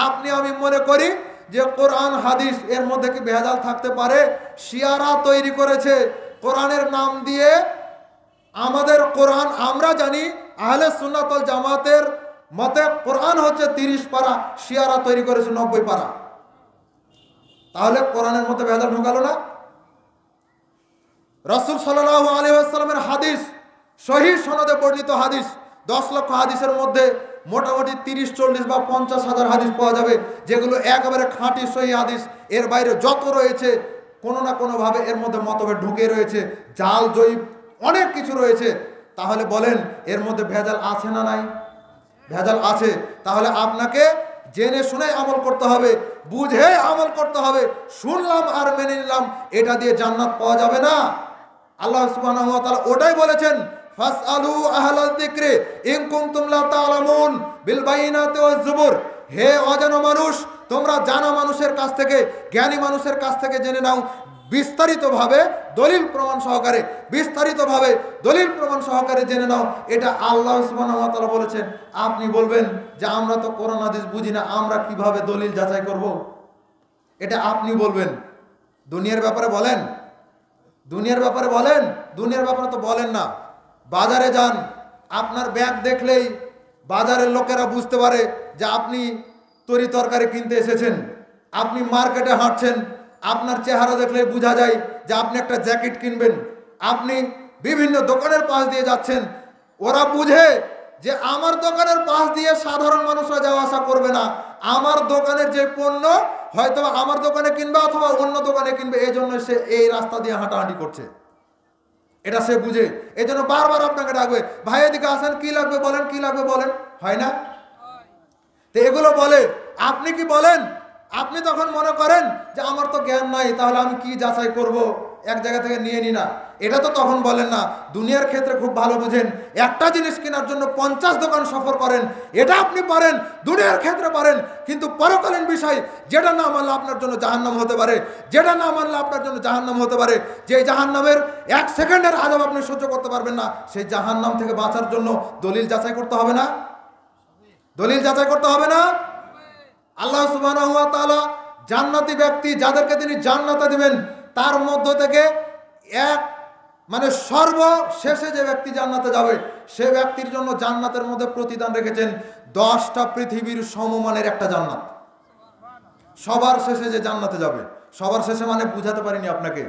আপনি আমি মনে করি যে কোরআন হাদিস এর মধ্যে কি ভেজাল থাকতে পারে? শিয়ারা তৈরি করেছে কোরআনের নাম দিয়ে। আমাদের কোরআন আমরা জানি, আহলে সুন্নাত ওয়াল জামাতের মতে কোরআন হচ্ছে 30 পারা, শিয়ারা তৈরি করেছে 90 পারা। তাহলে কোরআনের মধ্যে ভেজাল ঢোকালো না? রাসূল সাল্লাল্লাহু আলাইহি ওয়াসাল্লামের হাদিস, সহিহ সনদে বর্ণিত হাদিস, 10 লক্ষ হাদিসের মধ্যে মোটামুটি 30, 40 বা 50,000 হাদিস পাওয়া যাবে, যেগুলো একেবারে খাঁটি সহিহ হাদিস। এর বাইরে যত রয়েছে কোনো না কোনোভাবে এর মধ্যে মতভেদ ঢুকে রয়েছে, জাল জয়ীব অনেক কিছু রয়েছে। তাহলে বলেন এর মধ্যে ভেজাল আছে না নাই? ভেজাল আছে। তাহলে আপনাকে জেনে শুনে আমল করতে হবে, বুঝে আমল করতে হবে। শুনলাম আর মেনে নিলাম, এটা দিয়ে জান্নাত পাওয়া যাবে না। আল্লাহ সুবহানাহু ওয়া তাআলা ওটাই বলেছেন, ফাসআলু আহলাল যিকরি ইন কুনতুম লা তা'লামুন বিল বাইনাতি ওয়াজ জুবুর। হে অজানা মানুষ, তোমরা জানা মানুষের কাছ থেকে, জ্ঞানী মানুষের কাছ থেকে জেনে নাও বিস্তারিতভাবে, দলিল প্রমাণ সহকারে, বিস্তারিতভাবে দলিল প্রমাণ সহকারে জেনে নাও। এটা আল্লাহ সুবহানাহু ওয়া তাআলা বলেছেন। আপনি বলবেন যে আমরা তো কোরআন হাদিস বুঝি না, আমরা কিভাবে দলিল যাচাই করব? এটা আপনি বলবেন। দুনিয়ার ব্যাপারে বলেন, দুনিয়ার ব্যাপারে বলেন, দুনিয়ার ব্যাপারে তো বলেন না। বাজারে যান, আপনার ব্যাগ দেখলেই বাজারের লোকেরা বুঝতে পারে যে আপনি তরি তরকারি কিনতে এসেছেন। আপনি মার্কেটে হাঁটছেন, আপনার চেহারা দেখলেই বোঝা যায় যে আপনি একটা জ্যাকেট কিনবেন। আপনি বিভিন্ন দোকানের পাশ দিয়ে যাচ্ছেন, ওরা বুঝে যে আমার দোকানের পাশ দিয়ে সাধারণ মানুষরা যাওয়া আসা করবে না, আমার দোকানের যে পণ্য হয়তো আমার দোকানে কিনবে অথবা অন্য দোকানে কিনবে, এই জন্য সে এই রাস্তা দিয়ে হাঁটাহাঁটি করছে। এটা সে বুঝে, এই জন্য বারবার আপনাকে ডাকবে, ভাই এদিকে আসেন, কি লাগবে বলেন, কি লাগবে বলেন, হয় না? তো এগুলো বলে, আপনি কি বলেন? আপনি তখন মনে করেন যে আমার তো জ্ঞান নাই, তাহলে আমি কি যাচাই করব, এক জায়গা থেকে নিয়ে নি না। এটা তো তখন বলেন না। দুনিয়ার ক্ষেত্রে খুব ভালো বুঝেন, একটা জিনিস কেনার জন্য 50 দোকান সফর করেন, এটা আপনি পারেন, দুনিয়ার ক্ষেত্রে পারেন। কিন্তু পরকালীন বিষয়, যেটা না মানলে আপনার জন্য জাহান্নাম হতে পারে, যেটা না মানলে আপনার জন্য জাহান্নাম হতে পারে, যে জাহান্নামের 1 সেকেন্ডের আযাব আপনি সহ্য করতে পারবেন না, সেই জাহান্নাম থেকে বাঁচার জন্য দলিল যাচাই করতে হবে না? দলিল যাচাই করতে হবে না? আল্লাহ সুবহানাহু ওয়া তাআলা জান্নাতি ব্যক্তি যাদেরকে তিনি জান্নাতে দিবেন, তার মধ্য থেকে সর্বশেষে যে ব্যক্তি জান্নাতে যাবে, সে ব্যক্তির জন্য জান্নাতের মধ্যে প্রতিদান রেখেছেন 10টা পৃথিবীর সমমানের একটা জান্নাত। সবার শেষে যে জান্নাতে যাবে, সবার শেষে মানে বুঝাতে পারিনি আপনাকে।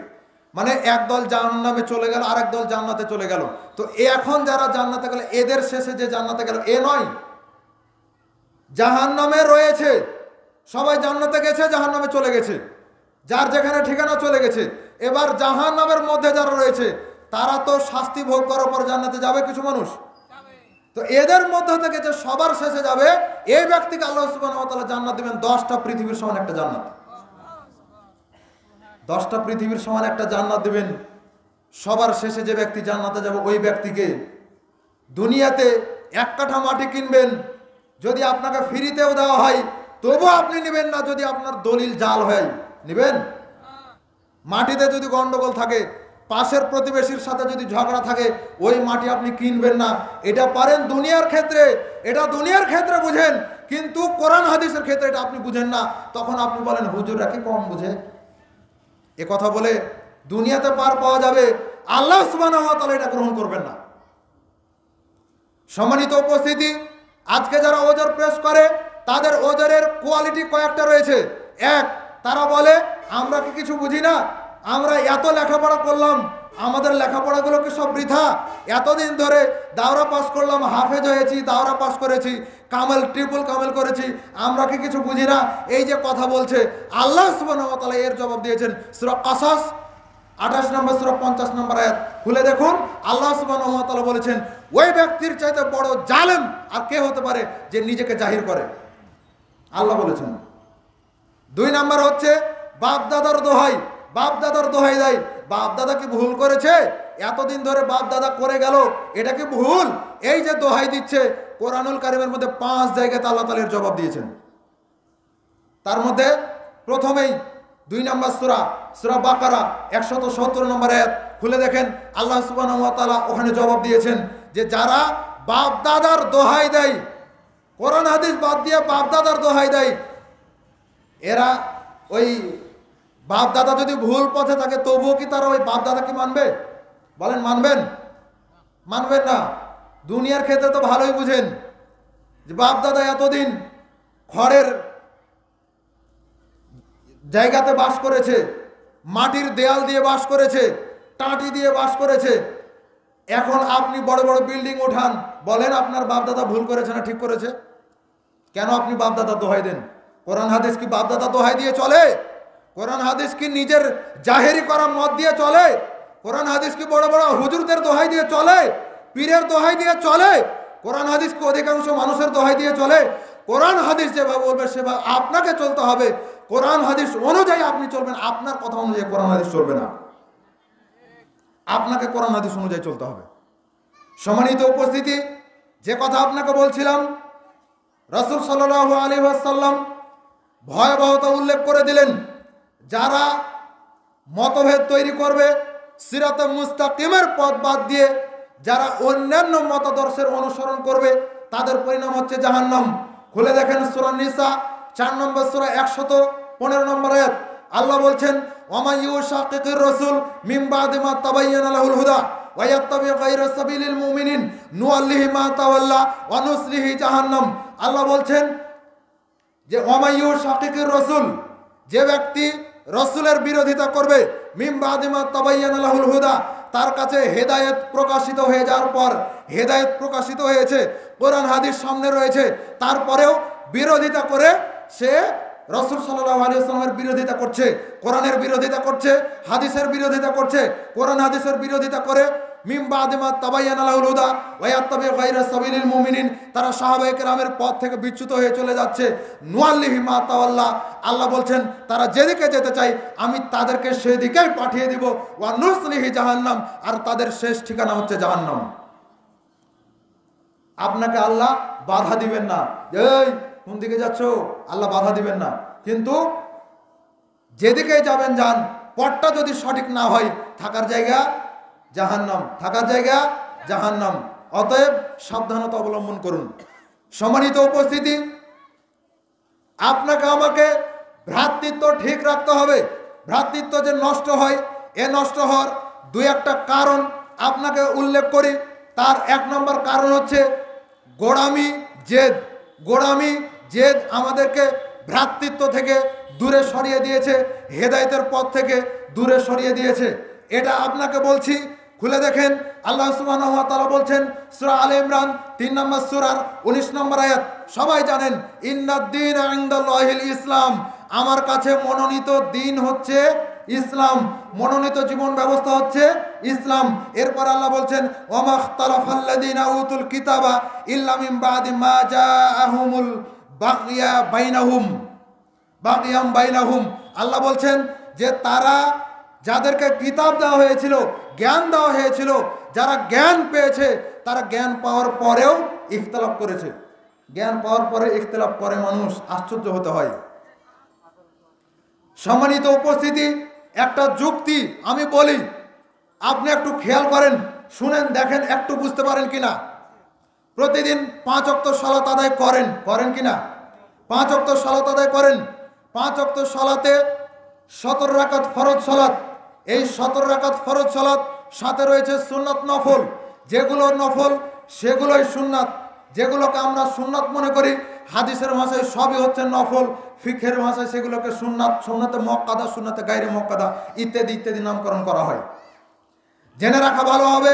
মানে একদল জাহান্নামে চলে গেল, আরেক দল জান্নাতে চলে গেল। তো এখন যারা জান্নাতে গেল, এদের শেষে যে জান্নাতে গেল এ নয়, জাহান্নামে রয়েছে। সবাই জান্নাতে গেছে, জাহান্নামে চলে গেছে, যার যেখানে ঠিকানা চলে গেছে। এবার জাহান্নামের মধ্যে যারা রয়েছে তারা তো শাস্তি ভোগ করার পর জান্নাতে যাবে কিছু মানুষ। তো এদের মধ্য থেকে যে সবার শেষে যাবে এই ব্যক্তিকে আল্লাহ সুবহানাহু ওয়া তাআলা জান্নাত দিবেন 10টা পৃথিবীর সমান একটা জান্নাত। 10টা পৃথিবীর সমান একটা জান্নাত দিবেন। সবার শেষে যে ব্যক্তি জান্নাতে যাবে ওই ব্যক্তিকে দুনিয়াতে 1 কাঠা মাটি কিনবেন, যদি আপনাকে ফ্রিতেও দেওয়া হয় তবুও আপনি নেবেন না, যদি আপনার দলিল জাল হয় নেবেন। মাটিতে যদি গন্ডগোল থাকে, পাশের প্রতিবেশীর সাথে যদি ঝগড়া থাকে, ওই মাটি আপনি কিনবেন না। এটা পারেন দুনিয়ার ক্ষেত্রে, এটা দুনিয়ার ক্ষেত্রে বুঝেন, কিন্তু কোরআন হাদিসের ক্ষেত্রে এটা আপনি বুঝেন না। তখন আপনি বলেন হুজুররা কি কম বুঝে। এ কথা বলে দুনিয়াতে পার পাওয়া যাবে, আল্লাহ সুবহানাহু ওয়া তাআলা এটা গ্রহণ করবেন না। সম্মানিত উপস্থিতি, আজকে যারা ওজর পেশ করে তাদের ওজরের কোয়ালিটি কয়েকটা রয়েছে। এক, তারা বলে আমরা কি কিছু বুঝি না, আমরা এত লেখাপড়া করলাম, আমাদের লেখাপড়াগুলো কি সব বৃথা, এতদিন ধরে দাওরা পাস করলাম, হাফেজ হয়েছি, দাওরা পাস করেছি, কামেল ট্রিপল কামেল করেছি, আমরা কি কিছু বুঝি না। এই যে কথা বলছে, আল্লাহ সুবহানাহু ওয়া তাআলা এর জবাব দিয়েছেন সূরা কাসাস 28 নম্বর সূরা 50 নম্বর আয়াত খুলে দেখুন। আল্লাহ সুবহানাহু ওয়া তাআলা বলেছেন ওই ব্যক্তির চাইতে বড় জালেম আর কে হতে পারে যে নিজেকে জাহির করে, আল্লাহ বলেছেন। 2 নম্বর হচ্ছে বাপ দাদার দোহাই, বাপ দাদার দোহাই দেয়। বাপ দাদা কি ভুল করেছে? এতদিন ধরে বাপ দাদা করে গেল, এটা কি ভুল? এই যে দোহাই দিচ্ছে, কোরআনুল কারীমের মধ্যে 5 জায়গাতে আল্লাহ তাআলা এর জবাব দিয়েছেন। তার মধ্যে প্রথমেই 2 নম্বর সূরা বাকারা 170 নম্বর আয়াত খুলে দেখেন, আল্লাহ সুবহানাহু ওয়া তাআলা ওখানে জবাব দিয়েছেন যে যারা বাপ দাদার দোহাই দেয়, কোরআন হাদিস বাদ দিয়ে বাপ দাদার দোহাই দেয়, এরা ওই বাপ দাদা যদি ভুল পথে থাকে তবুও কি তারা ওই বাপ দাদাকে মানবে? বলেন মানবেন? মানবেন না। দুনিয়ার ক্ষেত্রে তো ভালোই বুঝেন যে বাপ দাদা এতদিন খড়ের জায়গাতে বাস করেছে, মাটির দেয়াল দিয়ে বাস করেছে, টাঁটি দিয়ে বাস করেছে। এখন আপনি বড় বড় বিল্ডিং ওঠান, বলেন আপনার বাপ দাদা ভুল করেছে না ঠিক করেছে? কেন আপনি বাপ দাদা দোহাই দেন? কোরআন হাদিস কি বাপ দাদা দোহাই দিয়ে চলে? কোরআন হাদিস কি নিজের জাহেরি করা মত দিয়ে চলে? কোরআন হাদিস কি বড় বড় হুজুরদের দোহাই দিয়ে চলে? পীরের দোহাই দিয়ে চলে? কোরআন হাদিস কি অধিকাংশ মানুষের দোহাই দিয়ে চলে? কোরআন হাদিস যেভাবে বলবে সেভাবে আপনাকে চলতে হবে। কোরআন হাদিস অনুযায়ী আপনি চলবেন, আপনার কথা অনুযায়ী কোরআন হাদিস চলবে না। আপনাকে কোরআন হাদিস অনুযায়ী চলতে হবে। সম্মানিত উপস্থিতি, যে কথা আপনাকে বলছিলাম, রাসূল সাল্লাল্লাহু আলাইহি ওয়াসাল্লাম ভয়াবহতা উল্লেখ করে দিলেন। যারা মতভেদ তৈরি করবে, সিরাতে মুস্তাকিমের পথ বাদ দিয়ে যারা অন্যান্য মতাদর্শের অনুসরণ করবে, তাদের পরিণাম হচ্ছে জাহান্নাম। খুলে দেখেন সূরা নিসা 4 নম্বর সূরা 115 নম্বর আয়াত। আল্লাহ বলছেন ওয়া ইউশাকিকির রাসূল মিন বাদি মা তাবায়্যানা লাহুল হুদা ওয়া ইয়াত্তাবি গায়রা সাবিলিল মুমিনিন নুআল্লিহি মা তাওয়াল্লা ওয়া নুসলিহি জাহান্নাম। আল্লাহ বলছেন যে ওয়া ইউশাকিকির রাসূল, যে ব্যক্তি রাসূলের বিরোধিতা করবে, মিন বাদি মা তাবায়্যানা লাহুল হুদা, তার কাছে হেদায়েত প্রকাশিত হয়ে যাওয়ার পর, হেদায়েত প্রকাশিত হয়েছে, কোরআন হাদিস সামনে রয়েছে, তারপরেও বিরোধিতা করে সে রাসূল সাল্লাল্লাহু আলাইহি ওয়াসাল্লামের বিরোধিতা করছে, কোরআনের বিরোধিতা করছে, হাদিসের বিরোধিতা করছে, কোরআন হাদিসের বিরোধিতা করে, মিন বাদি মা তাবায়্যানা লাহুল হুদা ওয়া ইয়াত্তাবি গায়রা সাবিলিল মুমিনিন, তারা সাহাবায়ে কেরামের পথ থেকে বিচ্যুত হয়ে চলে যাচ্ছে। নুআল্লিহি মা তাওয়াল্লা, আল্লাহ বলছেন তারা যেদিকে যেতে চায় আমি তাদেরকে সেদিকেই পাঠিয়ে দিব। ওয়া নুসলিহি জাহান্নাম, আর তাদের শেষ ঠিকানা হচ্ছে জাহান্নাম। আপনাকে আল্লাহ বাধা দিবেন না, এই কোন দিকে যাচ্ছ, আল্লাহ বাধা দিবেন না, কিন্তু যেদিকে যাবেন যান, পথটা যদি সঠিক না হয় থাকার জায়গা জাহান্নাম, থাকার জায়গা জাহান্নাম। অতএব সাবধানতা অবলম্বন করুন। সম্মানিত উপস্থিতি, আপনাকে আমাকে ভ্রাতৃত্ব ঠিক রাখতে হবে। ভ্রাতৃত্ব যে নষ্ট হয়, এ নষ্ট হওয়ার 2-1টা কারণ আপনাকে উল্লেখ করি। তার 1 নম্বর কারণ হচ্ছে গোড়ামি, জেদ। গোড়ামি, জেদ আমাদেরকে ভ্রাতৃত্ব থেকে দূরে সরিয়ে দিয়েছে, হেদায়েতের পথ থেকে দূরে সরিয়ে দিয়েছে। এটা আপনাকে বলছি, খুলে দেখেন। আল্লাহ সুবহানাহু ওয়া তাআলা বলছেন সূরা আলে ইমরান 3 নম্বর সূরার 19 নম্বর আয়াত, সবাই জানেন, ইন্নাদ-দীনা ইনদাল্লাহিল ইসলাম, আমার কাছে মনোনীত দিন হচ্ছে ইসলাম, মনোনীত জীবন ব্যবস্থা হচ্ছে ইসলাম। এরপর আল্লাহ বলছেন ওয়ামাখতালাফাল্লাযীনা উতুল কিতাবা ইল্লা মিন বাদি মা জাআহুমুল বাগিয়াম বাইনাহুম। আল্লাহ বলছেন যে তারা যাদেরকে কিতাব দেওয়া হয়েছিল, জ্ঞান দেওয়া হয়েছিল, যারা জ্ঞান পেয়েছে তারা জ্ঞান পাওয়ার পরেও ইখতিলাফ করেছে। জ্ঞান পাওয়ার পরে ইখতিলাফ করে মানুষ, আশ্চর্য হতে হয়। সম্মানিত উপস্থিতি, একটা যুক্তি আমি বলি, আপনি একটু খেয়াল করেন, শুনেন, দেখেন একটু বুঝতে পারেন কিনা। প্রতিদিন 5 ওয়াক্ত সালাত আদায় করেন কিনা? 5 ওয়াক্ত সালাত আদায় করেন। 5 ওয়াক্ত সালাতে 17 রাকাত ফরজ সালাত। এই 17 রাকাত ফরজ সালাত সাথে রয়েছে সুন্নাত নফল। যেগুলো নফল সেগুলোই সুন্নাত, যেগুলোকে আমরা সুন্নাত মনে করি হাদিসের ভাষায় সবই হচ্ছে নফল, ফিকহের ভাষায় সেগুলোকে সুন্নাত, সুন্নাতে মুআক্কাদা, সুন্নাতে গায়রে মুআক্কাদা ইত্যাদি ইত্যাদি নামকরণ করা হয়। জেনে রাখা ভালো হবে,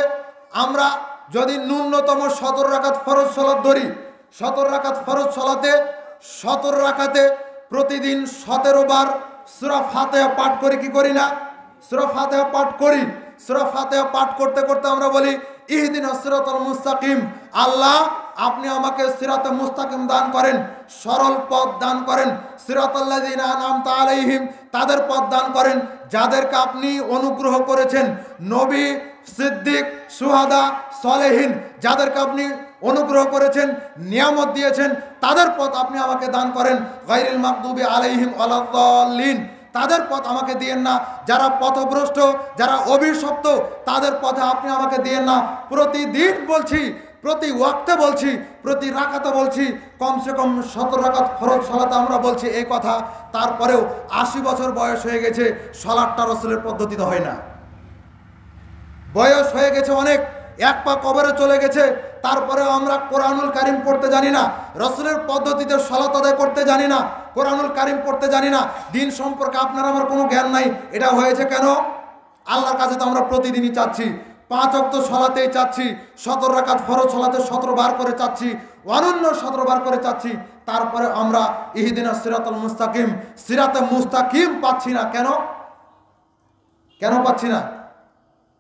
আমরা যদি ন্যূনতম 17 রাকাত ফরজ সালাত ধরি, 17 রাকাত ফরজ সালাতে 17 রাকাতে প্রতিদিন 17 বার সূরা ফাতিহা পাঠ করি কি করি না? সূরা ফাতিহা পাঠ করি। সূরা ফাতিহা পাঠ করতে করতে আমরা বলি ইহদিনাস সিরাতাল মুস্তাকিম, আল্লাহ আপনি আমাকে সিরাতে মুস্তাকিম দান করেন, সরল পথ দান করেন। সিরাতাল্লাযীনা আনআমতা আলাইহিম, তাদের পথ দান করেন যাদেরকে আপনি অনুগ্রহ করেছেন, নবী, সিদ্দিক, শুহাদা, সালেহিন, যাদেরকে আপনি অনুগ্রহ করেছেন, নিয়ামত দিয়েছেন, তাদের পথ আপনি আমাকে দান করেন। গায়রিল মাগদুবি আলাইহিম ওয়ালাদ-দাল্লিন, তাদের পথ আমাকে দিয়েন না, যারা পথভ্রষ্ট, যারা অভিশপ্ত, তাদের পথে আপনি আমাকে দিয়েন না। প্রতিদিন বলছি, প্রতি ওয়াক্তে বলছি, প্রতি রাকাতে বলছি, কমসে কম 17 রাকাত ফরজ সালাতে আমরা বলছি এই কথা। তারপরেও 80 বছর বয়স হয়ে গেছে, সালাতটা রাসূলের পদ্ধতিতে হয় না। বয়স হয়ে গেছে অনেক, এক পা কবরে চলে গেছে, তারপরেও আমরা কোরআনুল কারীম পড়তে জানি না, রাসূলের পদ্ধতিতে সালাত আদায় করতে জানি না, কোরআনুল কারীম পড়তে জানি না, দিন সম্পর্কে আপনার আমার কোনো জ্ঞান নাই। এটা হয়েছে কেন? আল্লাহর কাছে তো আমরা প্রতিদিনই চাচ্ছি, 5 ওয়াক্ত সালাতেই চাচ্ছি, 17 রাকাত ফরজ সালাতে 17 বার করে চাচ্ছি, অনন্য 17 বার করে চাচ্ছি, তারপরে আমরা ইহদিনাস সিরাতাল মুস্তাকিম, সিরাতে মুস্তাকিম পাচ্ছি না। কেন? কেন পাচ্ছি না?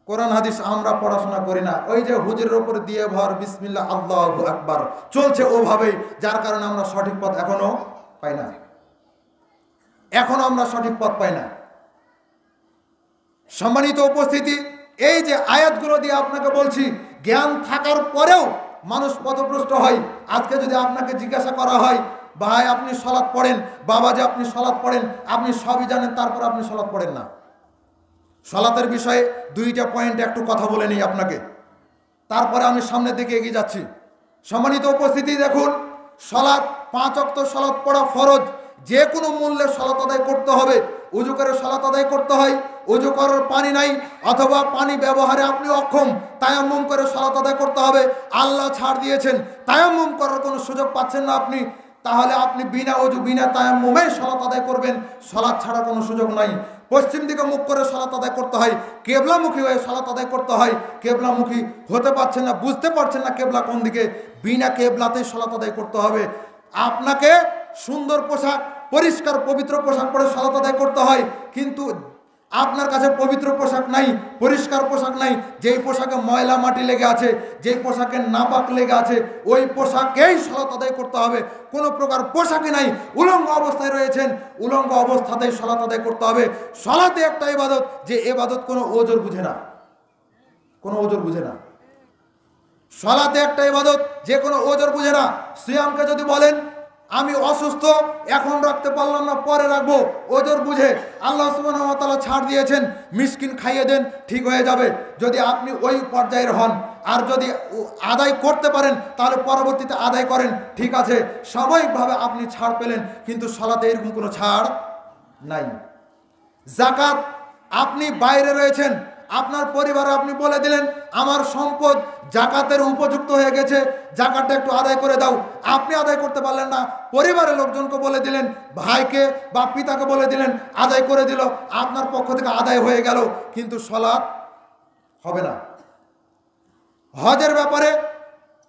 কোরআন হাদিস আমরা পড়াশোনা করি না, ওই যে হুজুরের উপরে দিয়ে ভর, বিসমিল্লাহ আল্লাহু আকবার চলছে ওভাবেই, যার কারণে আমরা সঠিক পথ এখনো পাই না, এখনো আমরা সঠিক পথ পাই না। সম্মানিত উপস্থিতি, এই যে আয়াতগুলো দিয়ে আপনাকে বলছি, জ্ঞান থাকার পরেও মানুষ পথভ্রষ্ট হয়। আজকে যদি আপনাকে জিজ্ঞাসা করা হয়, ভাই আপনি সালাত পড়েন, বাবা যে আপনি সালাত পড়েন, আপনি সবই জানেন, তারপর আপনি সালাত পড়েন না। সালাতের বিষয়ে 2টা পয়েন্ট একটু কথা বলে নিই আপনাকে, তারপরে আমি সামনের দিকে এগিয়ে যাচ্ছি। সম্মানিত উপস্থিতি, দেখুন, সালাত 5 ওয়াক্ত সালাত পড়া ফরজ, যে কোনো মূল্যে সালাত আদায় করতে হবে। উজু করে সালাত আদায় করতে হয়, উজু করার পানি নাই অথবা পানি ব্যবহারে আপনি অক্ষম, তায়াম্মুম করে সালাত আদায় করতে হবে। আল্লাহ ছাড় দিয়েছেন, তায়াম্মুম করার কোনো সুযোগ পাচ্ছেন না আপনি, তাহলে আপনি বিনা ওযু বিনা তায়াম্মুমে সালাত আদায় করবেন, সালাত ছাড়ার কোনো সুযোগ নাই। পশ্চিম দিকে মুখ করে সালাত আদায় করতে হয়, কেবলামুখী হয়ে সালাত আদায় করতে হয়। কেবলামুখী হতে পারছেন না, বুঝতে পারছেন না কেবলা কোন দিকে, বিনা কেবলাতেই সালাত আদায় করতে হবে। আপনাকে সুন্দর পোশাক, পরিষ্কার পবিত্র পোশাক পরে সালাত আদায় করতে হয়, কিন্তু আপনার কাছে পবিত্র পোশাক নাই, পরিষ্কার পোশাক নাই, যেই পোশাকে ময়লা মাটি লেগে আছে, যেই পোশাকে নাপাক লেগে আছে, ওই পোশাকেই সালাত আদায় করতে হবে। কোনো প্রকার পোশাকই নাই, উলঙ্গ অবস্থায় রয়েছেন, উলঙ্গ অবস্থাতেই সালাত আদায় করতে হবে। সালাতে একটা ইবাদত, যে ইবাদত কোনো ওজর বুঝে না, কোনো ওজর বুঝে না। সালাতে একটা ইবাদত, যে কোনো ওজর বুঝে না। সিয়ামকে যদি বলেন আমি অসুস্থ, এখন রাখতে পারলাম না, পরে রাখবো, ওজর বুঝে। আল্লাহ সুবহানাহু ওয়া তাআলা ছাড় দিয়েছেন, মিসকিন খাইয়ে দেন, ঠিক হয়ে যাবে, যদি আপনি ওই পর্যায়ের হন। আর যদি আদায় করতে পারেন তাহলে পরবর্তীতে আদায় করেন, ঠিক আছে, স্বাভাবিকভাবে আপনি ছাড় পেলেন, কিন্তু সালাতে এরকম কোনো ছাড় নাই। যাকাত, আপনি বাইরে রয়েছেন, আপনার পরিবারে আপনি বলে দিলেন আমার সম্পদ জাকাতের উপযুক্ত হয়ে গেছে, জাকাতটা একটু আদায় করে দাও, আপনি আদায় করতে পারলেন না, পরিবারের লোকজনকে বলে দিলেন, ভাইকে বা পিতাকে বলে দিলেন, আদায় করে দিল, আপনার পক্ষ থেকে আদায় হয়ে গেল, কিন্তু সালাত হবে না। হজের ব্যাপারে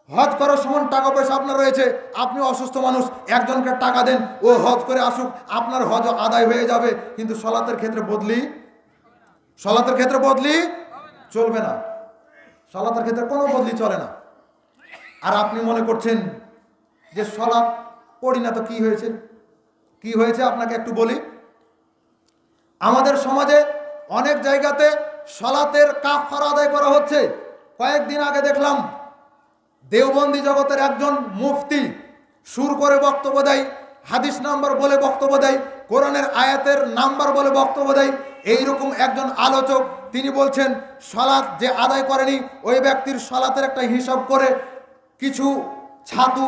হজ করার সমান টাকা পয়সা আপনার রয়েছে, আপনি অসুস্থ মানুষ, একজনকে টাকা দেন, ও হজ করে আসুক, আপনার হজ আদায় হয়ে যাবে, কিন্তু সালাতের ক্ষেত্রে বদলি চলবে না। সালাতের ক্ষেত্রে কোনো বদলি চলে না। আর আপনি মনে করছেন যে সালাত পড়ি না তো কি হয়েছে আপনাকে একটু বলি। আমাদের সমাজে অনেক জায়গাতে সালাতের কাফারা আদায় করা হচ্ছে। কয়েকদিন আগে দেখলাম দেওবন্দি জগতের একজন মুফতি সুর করে বক্তব্য দেয়, হাদিস নাম্বার বলে বক্তব্য দেয়, কোরআনের আয়াতের নাম্বার বলে বক্তব্য দেয়। এইরকম একজন আলোচক তিনি বলছেন সালাত যে আদায় করেনি ওই ব্যক্তির সালাতের একটা হিসাব করে কিছু ছাতু,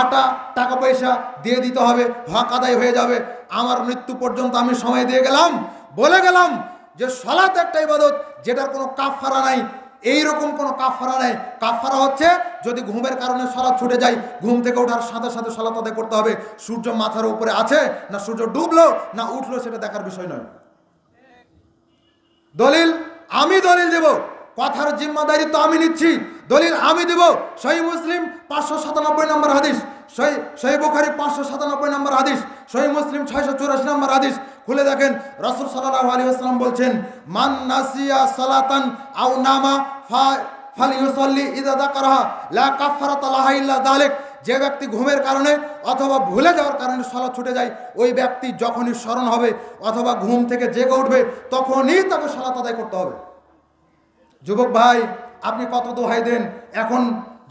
আটা, টাকা পয়সা দিয়ে দিতে হবে, হক আদায় হয়ে যাবে। আমার মৃত্যু পর্যন্ত আমি সময় দিয়ে গেলাম, বলে গেলাম যে সালাত একটা ইবাদত যেটার কোনো কাফারা নাই। এইরকম কোনো কাফারা নাই। কাফারা হচ্ছে যদি ঘুমের কারণে সালাত ছুটে যায়, ঘুম থেকে ওঠার সাথে সাথে সালাত আদায় করতে হবে। সূর্য মাথার উপরে আছে না সূর্য ডুবলো না উঠলো সেটা দেখার বিষয় নয়। দলিল আমি দেব, কথার জিম্মাদারি তো আমি নিচ্ছি, দলিল আমি দেব। সহিহ মুসলিম 597 নম্বর হাদিস, সহিহ বুখারী 597 নম্বর হাদিস, সহিহ মুসলিম 684 নম্বর হাদিস খুলে দেখেন। রাসূল সাল্লাল্লাহু আলাইহি ওয়াসাল্লাম বলছেন, মান নাসিয়া সালাতান আও নামা ফালিউসাল্লি ইযা যাকারাহা লা কাফারাতা লাহা ইল্লা যালিক। যে ব্যক্তি ঘুমের কারণে অথবা ভুলে যাওয়ার কারণে সালাত ছুটে যায়, ওই ব্যক্তি যখনই স্মরণ হবে অথবা ঘুম থেকে জেগে উঠবে তখনই তাকে সালাত আদায় করতে হবে। যুবক ভাই, আপনি কত দোহাই দেন, এখন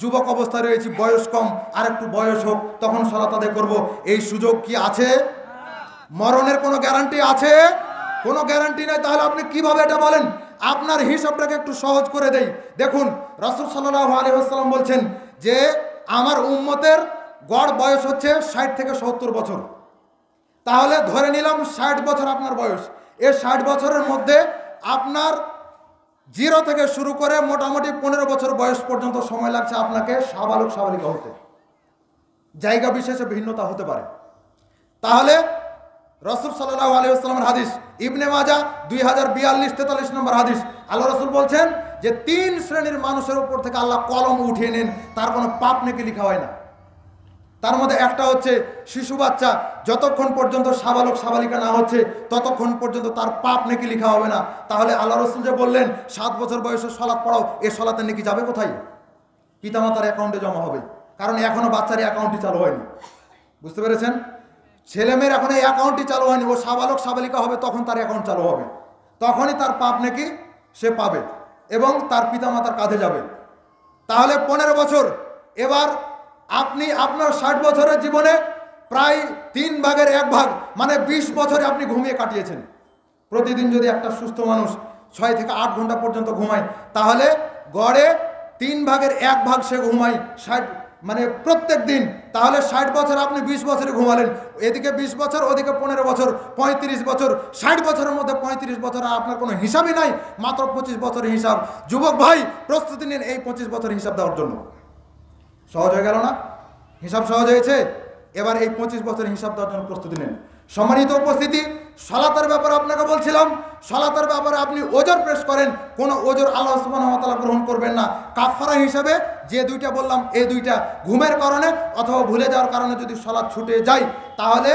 যুবক অবস্থায় রয়েছি, বয়স কম, আর একটু বয়স হোক তখন সালাত আদায় করব, এই সুযোগ কি আছে? মরণের কোনো গ্যারান্টি আছে? কোনো গ্যারান্টি নাই। তাহলে আপনি কিভাবে এটা বলেন? আপনার হিসাবটাকে একটু সহজ করে দেই। দেখুন, রাসূল সাল্লাল্লাহু আলাইহি ওয়াসাল্লাম বলছেন যে আমার উম্মতের গড় বয়স হচ্ছে 60 থেকে 70 বছর। তাহলে ধরে নিলাম 60 বছর আপনার বয়স। এই 60 বছরের মধ্যে আপনার 0 থেকে শুরু করে মোটামুটি 15 বছর বয়স পর্যন্ত সময় লাগছে আপনাকে সাবালক সাবালিকা হতে। জায়গা বিশেষে ভিন্নতা হতে পারে। তাহলে রাসূল সাল্লাল্লাহু আলাইহি ওয়াসাল্লামের হাদিস, ইবনে মাজাহ 2042-43 নম্বর হাদিস, আল্লাহ রাসূল বলছেন যে 3 শ্রেণীর মানুষের উপর থেকে আল্লাহ কলম উঠিয়ে নেন, তার কোনো পাপ নেকি লেখা হয় না। তার মধ্যে একটা হচ্ছে শিশু বাচ্চা, যতক্ষণ পর্যন্ত সাবালক সাবালিকা না হচ্ছে ততক্ষণ পর্যন্ত তার পাপ নেকি লেখা হবে না। তাহলে আল্লাহ রাসূল যে বললেন 7 বছর বয়সে সালাত পড়াও, এই সালাতের নেকি যাবে কোথায়? পিতামাতার অ্যাকাউন্টে জমা হবে, কারণ এখনো বাচ্চার অ্যাকাউন্টই চালু হয়নি। বুঝতে পেরেছেন? ছেলেমেয়ের এখন এই অ্যাকাউন্টই চালু হয়নি, ও সাবালক সাবালিকা হবে তখন তার অ্যাকাউন্ট চালু হবে, তখনই তার পাপ নাকি সে পাবে এবং তার পিতামাতার কাঁধে যাবে। তাহলে 15 বছর। এবার আপনি আপনার 60 বছরের জীবনে প্রায় 3 ভাগের 1 ভাগ মানে 20 বছরে আপনি ঘুমিয়ে কাটিয়েছেন। প্রতিদিন যদি একটা সুস্থ মানুষ 6 থেকে 8 ঘন্টা পর্যন্ত ঘুমায়, তাহলে গড়ে 3 ভাগের 1 ভাগ সে ঘুমায় 60 মানে প্রত্যেক দিন। তাহলে 60 বছর আপনি 20 বছরে ঘুমালেন, এদিকে 20 বছর ওদিকে 15 বছর, 35 বছর। 60 বছরের মধ্যে 35 বছর আর আপনার কোনো হিসাবই নাই, মাত্র 25 বছরের হিসাব। যুবক ভাই, প্রস্তুতি নিন এই 25 বছরের হিসাব দেওয়ার জন্য। সহজ হয়ে গেল না? হিসাব সহজ হয়েছে। এবার এই 25 বছরের হিসাব দেওয়ার জন্য প্রস্তুতি নিন। সম্মানিত উপস্থিতি, সালাতের ব্যাপারে আপনাকে বলছিলাম, সালাতের ব্যাপারে আপনি ওজর পেশ করেন, কোনো ওজর আল্লাহ সুবহানাহু ওয়া তাআলা গ্রহণ করবেন না। কাফারা হিসাবে যে দুইটা বললাম, এই দুইটা, ঘুমের কারণে অথবা ভুলে যাওয়ার কারণে যদি সালাত ছুটে যায়, তাহলে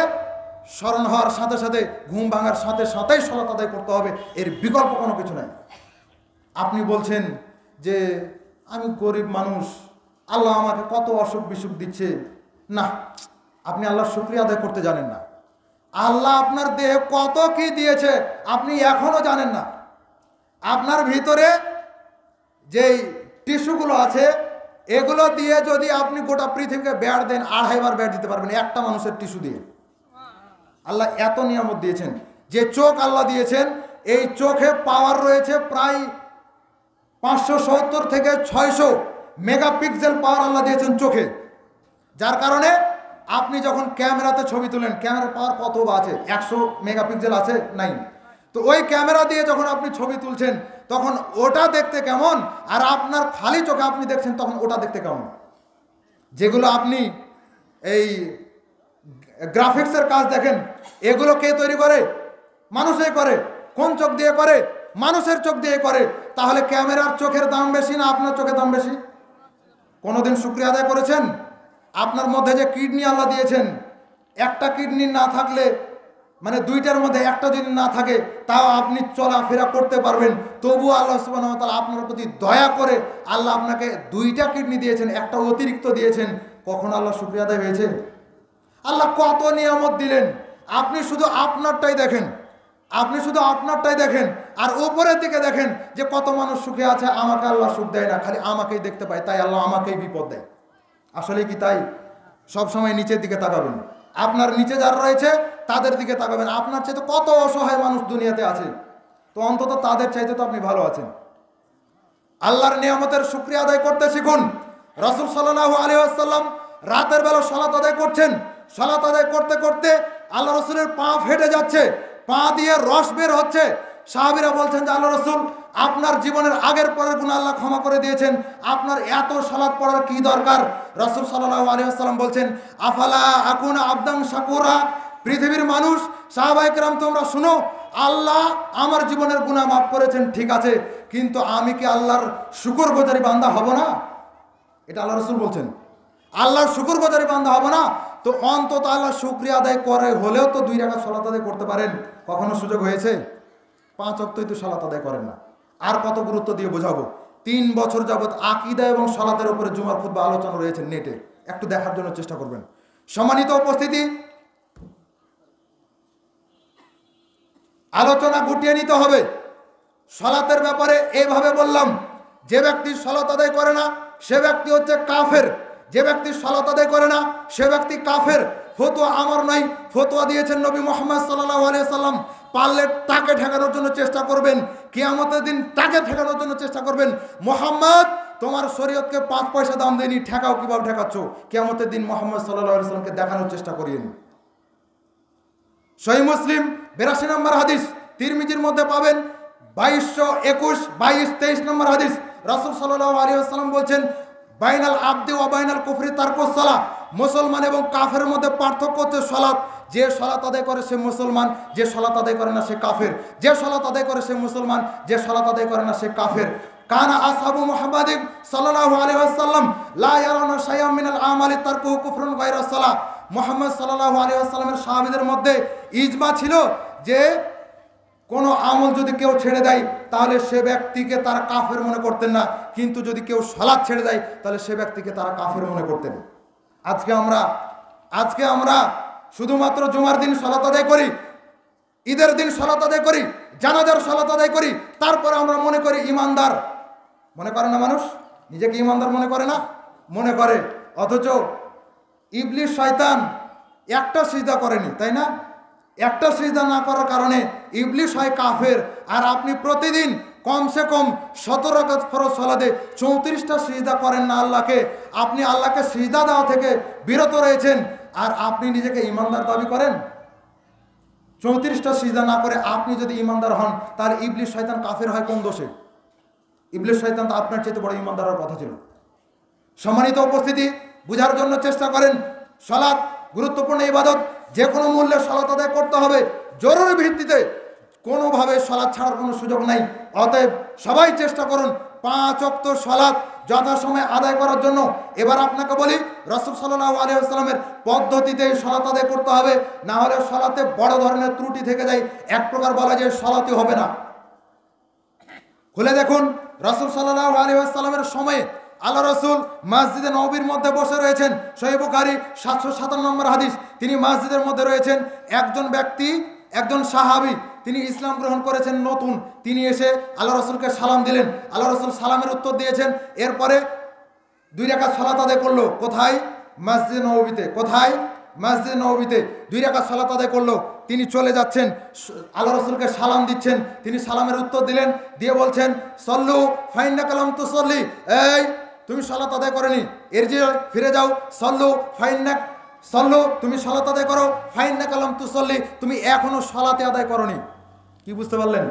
স্মরণ হওয়ার সাথে সাথে ঘুম ভাঙার সাথে সাথেই সালাত আদায় করতে হবে, এর বিকল্প কোনো কিছু নাই। আপনি বলছেন যে আমি গরিব মানুষ, আল্লাহ আমাকে কত অসুখ বিসুখ দিচ্ছে। না, আপনি আল্লাহর শুকরিয়া আদায় করতে জানেন না। আল্লাহ আপনার দেহে কত কি দিয়েছে আপনি এখনো জানেন না। আপনার ভিতরে যেই টিস্যুগুলো আছে, এগুলো দিয়ে যদি আপনি গোটা পৃথিবীকে ব্যাট দেন, 2.5 বার ব্যাট দিতে পারবেন একটা মানুষের টিস্যু দিয়ে। আল্লাহ এত নিয়ামত দিয়েছেন। যে চোখ আল্লাহ দিয়েছেন, এই চোখে পাওয়ার রয়েছে প্রায় 570 থেকে 600 মেগাপিক্সেল পাওয়ার আল্লাহ দিয়েছেন চোখে। যার কারণে আপনি যখন ক্যামেরাতে ছবি তোলেন, ক্যামেরার পাওয়ার কত বা আছে? 100 মেগাপিক্সেল আছে? নাই। তো ওই ক্যামেরা দিয়ে যখন আপনি ছবি তুলছেন তখন ওটা দেখতে কেমন, আর আপনার খালি চোখে আপনি দেখছেন তখন ওটা দেখতে কেমন? যেগুলো আপনি এই গ্রাফিক্সের কাজ দেখেন, এগুলো কে তৈরি করে? মানুষই করে। কোন চোখ দিয়ে করে? মানুষের চোখ দিয়ে করে। তাহলে ক্যামেরার চোখের দাম বেশি না আপনার চোখের দাম বেশি? কোনোদিন শুকরিয়া আদায় করেছেন? আপনার মধ্যে যে কিডনি আল্লাহ দিয়েছেন, একটা কিডনি না থাকলে, মানে দুইটার মধ্যে একটা যদি না থাকে, তাও আপনি চলাফেরা করতে পারবেন। তবু আল্লাহ সুবহানাহু ওয়া তাআলা আপনার প্রতি দয়া করে আল্লাহ আপনাকে দুইটা কিডনি দিয়েছেন, একটা অতিরিক্ত দিয়েছেন। কখন আল্লাহ শুকরিয়া আদায় হয়েছে? আল্লাহ কত নিয়ামত দিলেন, আপনি শুধু আপনারটাই দেখেন, আপনি শুধু আপনারটাই দেখেন, আর উপরের দিকে দেখেন যে কত মানুষ সুখে আছে, আমাকে আল্লাহ সুখ দেয় না, খালি আমাকেই দেখতে পায়, তাই আল্লাহ আমাকেই বিপদ দেয়। আসলে কি তাই? সব সময় নিচের দিকে তাকাবেন, আপনার নিচে যারা রয়েছে তাদের দিকে তাকাবেন। আপনার চাইতে কত অসহায় মানুষ দুনিয়াতে আছে, তো অন্তত তাদের চাইতে তো আপনি ভালো আছেন। আল্লাহর নিয়ামতের শুকরিয়া আদায় করতে শিখুন। রাসূল সাল্লাল্লাহু আলাইহি ওয়াসাল্লাম রাতের বেলা সালাত আদায় করছেন। সালাত আদায় করতে করতে আল্লাহ রসুলের পা ফেটে যাচ্ছে, পা দিয়ে রস বের হচ্ছে। সাহাবীরা বলছেন যে আল্লাহ রসুল, আপনার জীবনের আগের পরের গুনাহ আল্লাহ ক্ষমা করে দিয়েছেন, আপনার এত সালাত পড়ার কি দরকার? রাসূল সাল্লাল্লাহু আলাইহি ওয়াসাল্লাম বলছেন, আফালা আকুনা আবদান শাকুরা। পৃথিবীর মানুষ, সাহাবায়ে কেরাম, তোমরা শুনো, আল্লাহ আমার জীবনের গুনাহ মাফ করেছেন, ঠিক আছে, কিন্তু আমি কি আল্লাহর শুকরগুজারি বান্দা হব না? এটা আল্লাহ রসুল বলছেন, আল্লাহর শুকরগুজারি বান্দা হব না? তো অন্তত আল্লাহ শুকরিয়া আদায় করে হলেও তো 2 রাকাত সালাত আদায় করতে পারেন। কখনো সুযোগ হয়েছে? 5 ওয়াক্তই তো সালাত আদায় করেন না। আর কত গুরুত্ব দিয়ে বোঝাবো? 3 বছর যাবত আকীদা এবং সালাতের উপরে জুমার খুতবা আলোচনা রয়েছে নেটে, একটু দেখার জন্য চেষ্টা করবেন। সম্মানিত উপস্থিতি, আলোচনা গুটিয়ে নিতে হবে। সালাতের ব্যাপারে এইভাবে বললাম, যে ব্যক্তি সালাত আদায় করে না সে ব্যক্তি হচ্ছে কাফের, যে ব্যক্তি সালাত আদায় করে না সে ব্যক্তি কাফের। ফতোয়া আমার নাই, ফতোয়া দিয়েছেন নবী মুহাম্মদ সাল্লাল্লাহু আলাইহি সাল্লাম। পারলে তাকে ঠেকানোর জন্য চেষ্টা করবেন, কিয়ামতের দিন তাকে ঠেকানোর জন্য চেষ্টা করবেন। মুহাম্মদ তোমার শরীয়তকে 5 পয়সা দাম দেয়নি, ঠেকাও, কিভাবে ঠেকাচ্ছ? কিয়ামতের দিন মুহাম্মদ সাল্লাল্লাহু আলাইহি সাল্লামকে দেখানোর চেষ্টা করিয়েন। সহিহ মুসলিম 82 নম্বর হাদিস, তিরমিজির মধ্যে পাবেন 2221, 22, 23 নম্বর হাদিস। রাসূল সাল্লাল্লাহু আলাইহি ওয়াসাল্লাম বলছেন, বাইনাল আবদি ওয়া বাইনাল কুফরি তারকুস সালাহ। মুসলমান এবং কাফেরের মধ্যে পার্থক্য হচ্ছে সালাত। যে সালাত আদায় করে সে মুসলমান, যে সালাত আদায় করে না সে কাফের। যে সালাত আদায় করে সে মুসলমান, যে সালাত আদায় করে না সে কাফের। কানা আসহাবু মুহাম্মাদিন সাল্লাল্লাহু আলাইহি ওয়াসাল্লাম লা ইয়ারাউনা শাইআম মিনাল আমালি তারকুহু কুফরুন গায়রা সালাহ। মুহাম্মদ সাল্লাল্লাহু আলাইহি ওয়াসাল্লামের সাহাবীদের মধ্যে ইজমা ছিল যে কোনো আমল যদি কেউ ছেড়ে দেয় তাহলে সে ব্যক্তিকে তারা কাফের মনে করতেন না, কিন্তু যদি কেউ সালাত ছেড়ে দেয় তাহলে সে ব্যক্তিকে তারা কাফের মনে করতেন। আজকে আমরা শুধুমাত্র জুমার দিন সালাত আদায় করি, ঈদের দিন সালাত আদায় করি, জানাজার সালাত আদায় করি, তারপরে আমরা মনে করি ইমানদার। মনে করে না মানুষ? নিজেকে ইমানদার মনে করে না? মনে করে। অথচ ইবলিস শয়তান একটা সিজদা করেনি, তাই না? একটা সিজদা না করার কারণে ইবলিস হয় কাফের। আর আপনি প্রতিদিন কমসে কম 17 রাকাত ফরজ সালাতে 34টা সিজদা করেন না আল্লাহকে। আপনি আল্লাহকে সিজদা দেওয়া থেকে বিরত রয়েছেন, আর আপনি নিজেকে ইমানদার দাবি করেন। 34টা সিজদা না করে আপনি যদি ইমানদার হন, তাহলে ইবলিস শয়তান কাফের হয় কোন দোষে? ইবলিস শয়তান তো আপনার চাইতে বড় ইমানদার হওয়ার কথা ছিল। সম্মানিত উপস্থিতি, বুঝার জন্য চেষ্টা করেন। সালাত গুরুত্বপূর্ণ ইবাদত, যে কোনো মূল্যে সালাত আদায় করতে হবে, জরুরি ভিত্তিতে। কোনোভাবে সালাত ছাড়ার কোনো সুযোগ নাই। অতএব সবাই চেষ্টা করুন 5 ওয়াক্ত সালাত যথাসময়ে আদায় করার জন্য। এবার আপনাকে বলি, রাসূল সাল্লাল্লাহু আলাইহি ওয়াসাল্লামের পদ্ধতিতেই সালাত আদায় করতে হবে, না হলে সালাতে বড় ধরনের ত্রুটি থেকে যায়। এক প্রকার বলা যায় সালাতই হবে না। খুলে দেখুন, রাসূল সাল্লাল্লাহু আলাইহি ওয়াসাল্লামের সময়ে আল্লাহ রসুল মসজিদে নববীর মধ্যে বসে রয়েছেন। সহিহ বুখারী 757 নম্বর হাদিস। তিনি মসজিদের মধ্যে রয়েছেন। একজন ব্যক্তি, একজন সাহাবী, তিনি ইসলাম গ্রহণ করেছেন নতুন। তিনি এসে আল্লাহ রসুলকে সালাম দিলেন। আল্লাহ রসুল সালামের উত্তর দিয়েছেন। এরপরে 2 রাকাত সালাত আদায় করলো। কোথায়? মসজিদে নববীতে। কোথায়? মসজিদে নববীতে 2 রাকাত সালাত আদায় করলো। তিনি চলে যাচ্ছেন, আল্লাহ রসুলকে সালাম দিচ্ছেন। তিনি সালামের উত্তর দিলেন, দিয়ে বলছেন, সল্লু ফাইন্নাকা লাম তুসল্লি। এই তুমি সালাত আদায় করেনি, এর যে ফিরে যাও। সল্লু তুমি সালাত আদায় করো, ফাইন্নাকা লাম তুসল্লি, তুমি এখনো সালাতে আদায় করনি। কি বুঝতে পারলেন?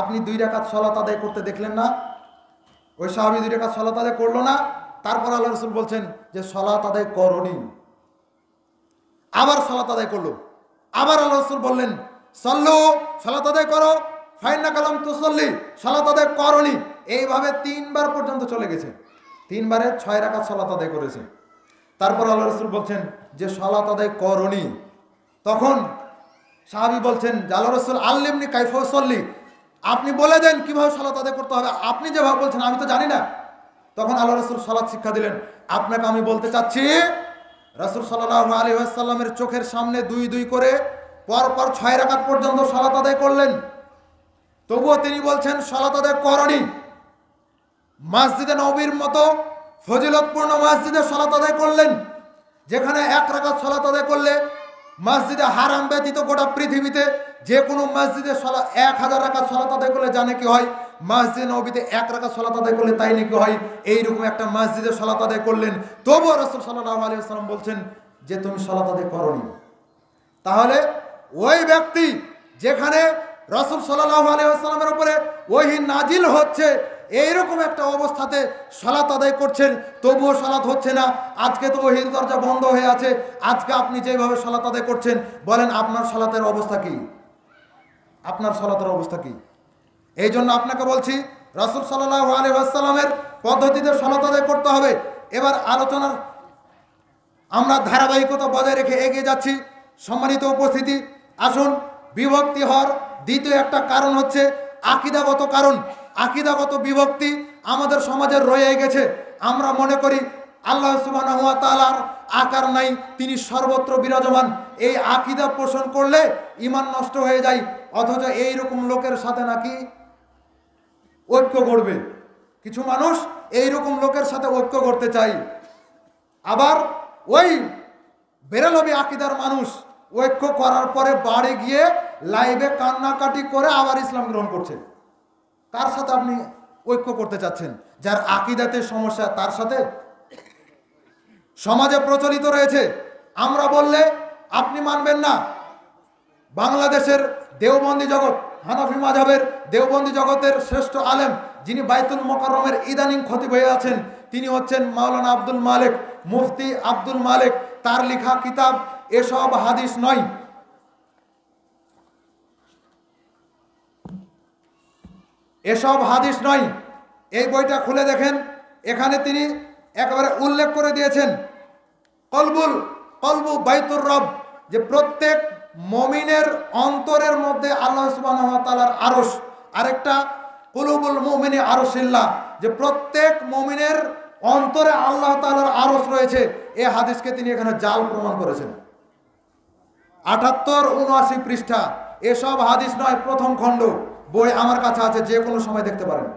আপনি 2 রাকাত সালাত আদায় করতে দেখলেন না? ওই সাহাবী 2 রাকাত সালাত আদায় করলো না, তারপর আল্লাহ রাসূল বলছেন যে সালাত আদায় করনি। আবার সালাত আদায় করলো, আবার আল্লাহ রাসূল বললেন সাল্লু, সালাত আদায় করো, ফাইন্নাকা লাম তুসাল্লি, সালাত আদায় করনি। এইভাবে 3 বার পর্যন্ত চলে গেছে। 3 বারে 6 রাকাত সালাত আদায় করেছে। তারপর আল্লাহ রাসূল বলছেন যে সালাত আদায় করনি। তখন সাহাবী বলছেন যে আল্লাহ রাসূল আল্লিমনি কাইফা উসাল্লি, আপনি বলে দেন কিভাবে সালাত আদায় করতে হবে, আপনি যেভাবে বলছেন আমি তো জানি না। তখন আল্লাহ রাসূল সালাত শিক্ষা দিলেন। আপনাকে আমি বলতে চাচ্ছি, রাসূল সাল্লাল্লাহু আলাইহি ওয়াসাল্লামের চোখের সামনে 2 করে পরপর 6 রাকাত পর্যন্ত সালাত আদায় করলেন, তবুও তিনি বলছেন সালাত আদায় করনি। মসজিদে নববীর মতো ফজিলতপূর্ণ মসজিদে সালাত আদায় করলেন, যেখানে 1 রাকাত সালাত আদায় করলে মসজিদে হারাম ব্যতীত গোটা পৃথিবীতে যে কোনো মসজিদে 1000 রাকাত সালাত আদায় করলে জানে কি হয়, মসজিদে নববীতে 1 রাকাত সালাত আদায় করলে তাই নাকি হয়। এইরকম একটা মসজিদে সালাত আদায় করলেন, তবুও রাসূল সাল্লাল্লাহু আলাইহি ওয়াসাল্লাম বলছেন যে তুমি সালাত আদায় করনি। তাহলে ওই ব্যক্তি যেখানে রাসূল সাল্লাল্লাহু আলাইহি ওয়াসাল্লামের উপরে ওহী নাজিল হচ্ছে, এইরকম একটা অবস্থাতে সালাত আদায় করছেন, তবুও সালাত হচ্ছে না। আজকে তো ওহীর দরজা বন্ধ হয়ে আছে, আজকে আপনি যেভাবে সালাত আদায় করছেন, বলেন আপনার সালাতের অবস্থা কি? আপনার সালাতের অবস্থা কি? এই জন্য আপনাকে বলছি রাসূল সাল্লাল্লাহু আলাইহি ওয়াসাল্লামের পদ্ধতিতে সালাত আদায় করতে হবে। এবার আলোচনার আমরা ধারাবাহিকতা বজায় রেখে এগিয়ে যাচ্ছি। সম্মানিত উপস্থিতি, আসুন, বিভক্তি হওয়ার দ্বিতীয় একটা কারণ হচ্ছে আকীদাগত কারণ। আকীদাগত বিভক্তি আমাদের সমাজে রয়ে গেছে। আমরা মনে করি আল্লাহ সুবহানাহু ওয়া তাআলার আকার নাই, তিনি সর্বত্র বিরাজমান। এই আকীদা পোষণ করলে ঈমান নষ্ট হয়ে যায়। অথচ এইরকম লোকের সাথে নাকি ঐক্য গড়বে। কিছু মানুষ এইরকম লোকের সাথে ঐক্য করতে চায়, আবার ওই বেরেলবি আকীদার মানুষ ঐক্য করার পরে বাড়ি গিয়ে লাইভে কান্নাকাটি করে আবার ইসলাম গ্রহণ করছে। কার সাথে আপনি ঐক্য করতে চাচ্ছেন? যার আকীদাতে সমস্যা তার সাথে? সমাজে প্রচলিত রয়েছে, আমরা বললে আপনি মানবেন না। বাংলাদেশের দেওবন্দি জগৎ, হানাফি মাযহাবের দেওবন্দি জগতের শ্রেষ্ঠ আলেম, যিনি বাইতুল মোকাররমের ইদানিং খতিব হয়ে আছেন, তিনি হচ্ছেন মাওলানা আব্দুল মালেক, মুফতি আব্দুল মালেক। তার লেখা কিতাব এসব হাদিস নয়। এসব হাদিস নয়, এই বইটা খুলে দেখেন, এখানে তিনি একেবারে উল্লেখ করে দিয়েছেন কলবু বাইতুর রব, যে প্রত্যেক মুমিনের অন্তরের মধ্যে আল্লাহ সুবহানাহু ওয়া তাআলার আরশ। আরেকটা কুলুবুল মুমিনি আরশিল্লাহ, যে প্রত্যেক মুমিনের অন্তরে আল্লাহ তাআলার আরশ রয়েছে। এই হাদিসকে তিনি এখানে জাল প্রমাণ করেছেন। 78-79 পৃষ্ঠা, এসব হাদিস নয়, প্রথম খণ্ড, বই আমার কাছে আছে, যে কোনো সময় দেখতে পারেন।